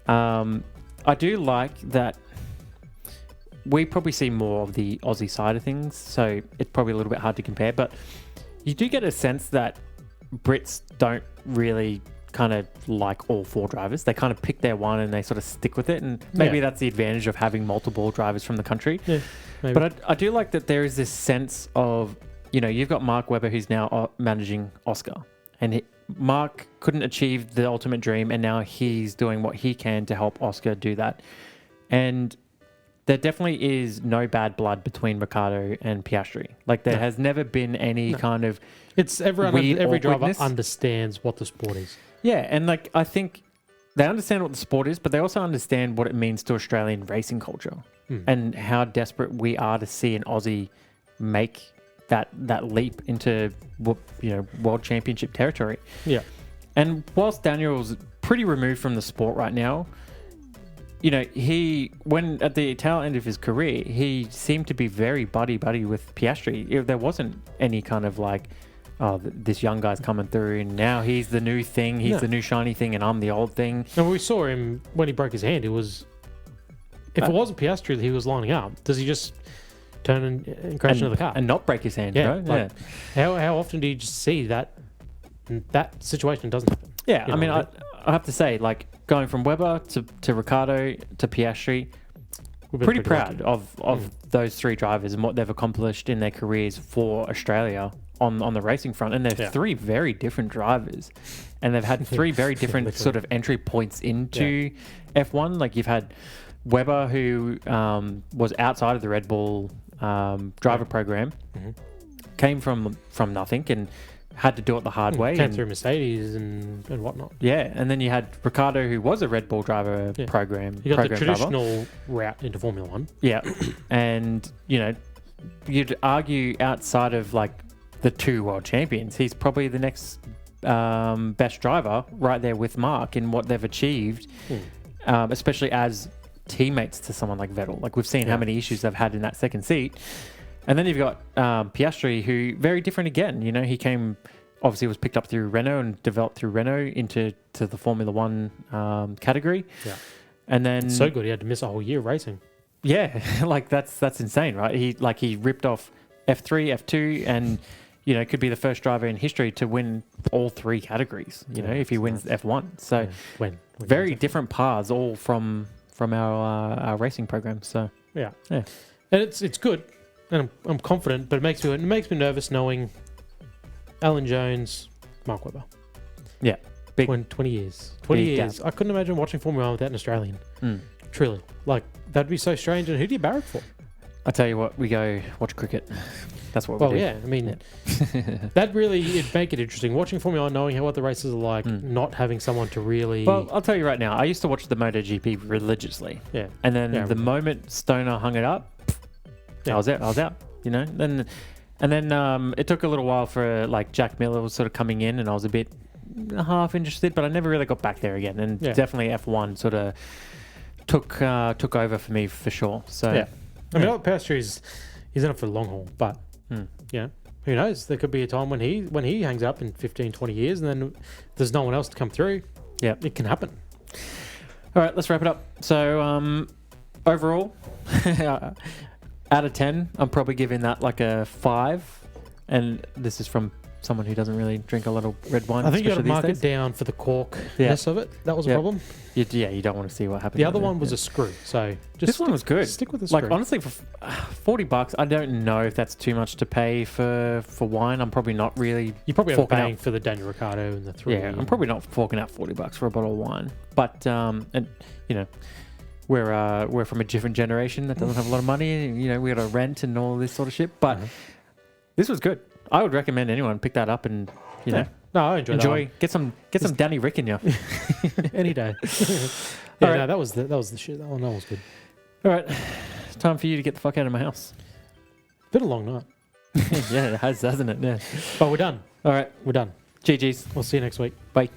3. I do like that we probably see more of the Aussie side of things, so it's probably a little bit hard to compare, but you do get a sense that Brits don't really kind of like all 4 drivers. They kind of pick their one and they sort of stick with it, and maybe that's the advantage of having multiple drivers from the country. Yeah, maybe. But I do like that there is this sense of, you've got Mark Webber who's now managing Oscar, and Mark couldn't achieve the ultimate dream, and now he's doing what he can to help Oscar do that. And there definitely is no bad blood between Ricciardo and Piastri. Like, there has never been any kind of... It's every driver understands what the sport is. Yeah, and like I think they understand what the sport is, but they also understand what it means to Australian racing culture and how desperate we are to see an Aussie make that leap into world championship territory. Yeah. And whilst Daniel's pretty removed from the sport right now, when at the tail end of his career, he seemed to be very buddy with Piastri. There wasn't any kind of like, oh, this young guy's coming through and now he's the new thing, he's the new shiny thing, and I'm the old thing. And we saw him when he broke his hand. It was, if it wasn't Piastri that he was lining up, does he just turn and crash into the car and not break his hand? Yeah, bro? like, how often do you just see that situation doesn't happen? Yeah, I mean, I have to say, like, going from Webber to Ricciardo to Piastri, pretty proud of those 3 drivers and what they've accomplished in their careers for Australia on the racing front. And they're 3 very different drivers, and they've had 3 very different sort of entry points into F1. Like, you've had Webber, who was outside of the Red Bull driver program, came from nothing and had to do it the hard way. Came through Mercedes and whatnot. Yeah, and then you had Ricciardo, who was a Red Bull driver program. You got the driver. traditional route into Formula 1. Yeah, and you'd argue outside of like the 2 world champions, he's probably the next best driver right there with Mark in what they've achieved, especially as teammates to someone like Vettel. Like, we've seen how many issues they've had in that second seat. And then you've got Piastri, who very different again. He came, obviously was picked up through Renault and developed through Renault into the Formula 1 category. Yeah. And then... So good, he had to miss a whole year racing. Yeah, like that's insane, right? He ripped off F3, F2, and, could be the first driver in history to win all 3 categories, if he wins F1. So very different paths, all from our racing program. So yeah. And it's good. And I'm confident, but it makes me nervous knowing Alan Jones, Mark Webber. Yeah. 20 years. 20 years. Gap. I couldn't imagine watching Formula 1 without an Australian. Truly. Like, that'd be so strange. And who do you barrack for? I tell you what, we go watch cricket. That's what we do. Well, yeah. I mean, that really, it'd make it interesting. Watching Formula 1, knowing what the races are like, not having someone to really... Well, I'll tell you right now, I used to watch the MotoGP religiously. Yeah. And then the moment Stoner hung it up, I was out. Then And then it took a little while for like Jack Miller was sort of coming in, and I was a bit half interested, but I never really got back there again. And definitely F1 sort of took over for me for sure. So yeah, I mean, Piastri he's in it for the long haul, but who knows? There could be a time when he hangs up in 15, 20 years, and then there's no one else to come through. Yeah, it can happen. All right, let's wrap it up. So overall, out of 10, I'm probably giving that like a 5. And this is from someone who doesn't really drink a lot of red wine. I think you got to mark it down for the corkness of it. That was a problem. You don't want to see what happened. The other one was a screw. So this one was good. Stick with the screw. Like honestly, for $40, I don't know if that's too much to pay for wine. I'm probably not really. You probably are paying for the Daniel Ricciardo and the 3. Yeah, I'm probably not forking out $40 for a bottle of wine. But and you know, we're from a different generation that doesn't have a lot of money. You know, we got to rent and all this sort of shit. But this was good. I would recommend anyone pick that up and you know. No, I enjoy get some Danny Rick in you any day. No, that was the shit. That one was good. All right, time for you to get the fuck out of my house. Been a long night. Yeah, it has, hasn't it? Yeah. But we're done. All right, we're done. GG's. We'll see you next week. Bye.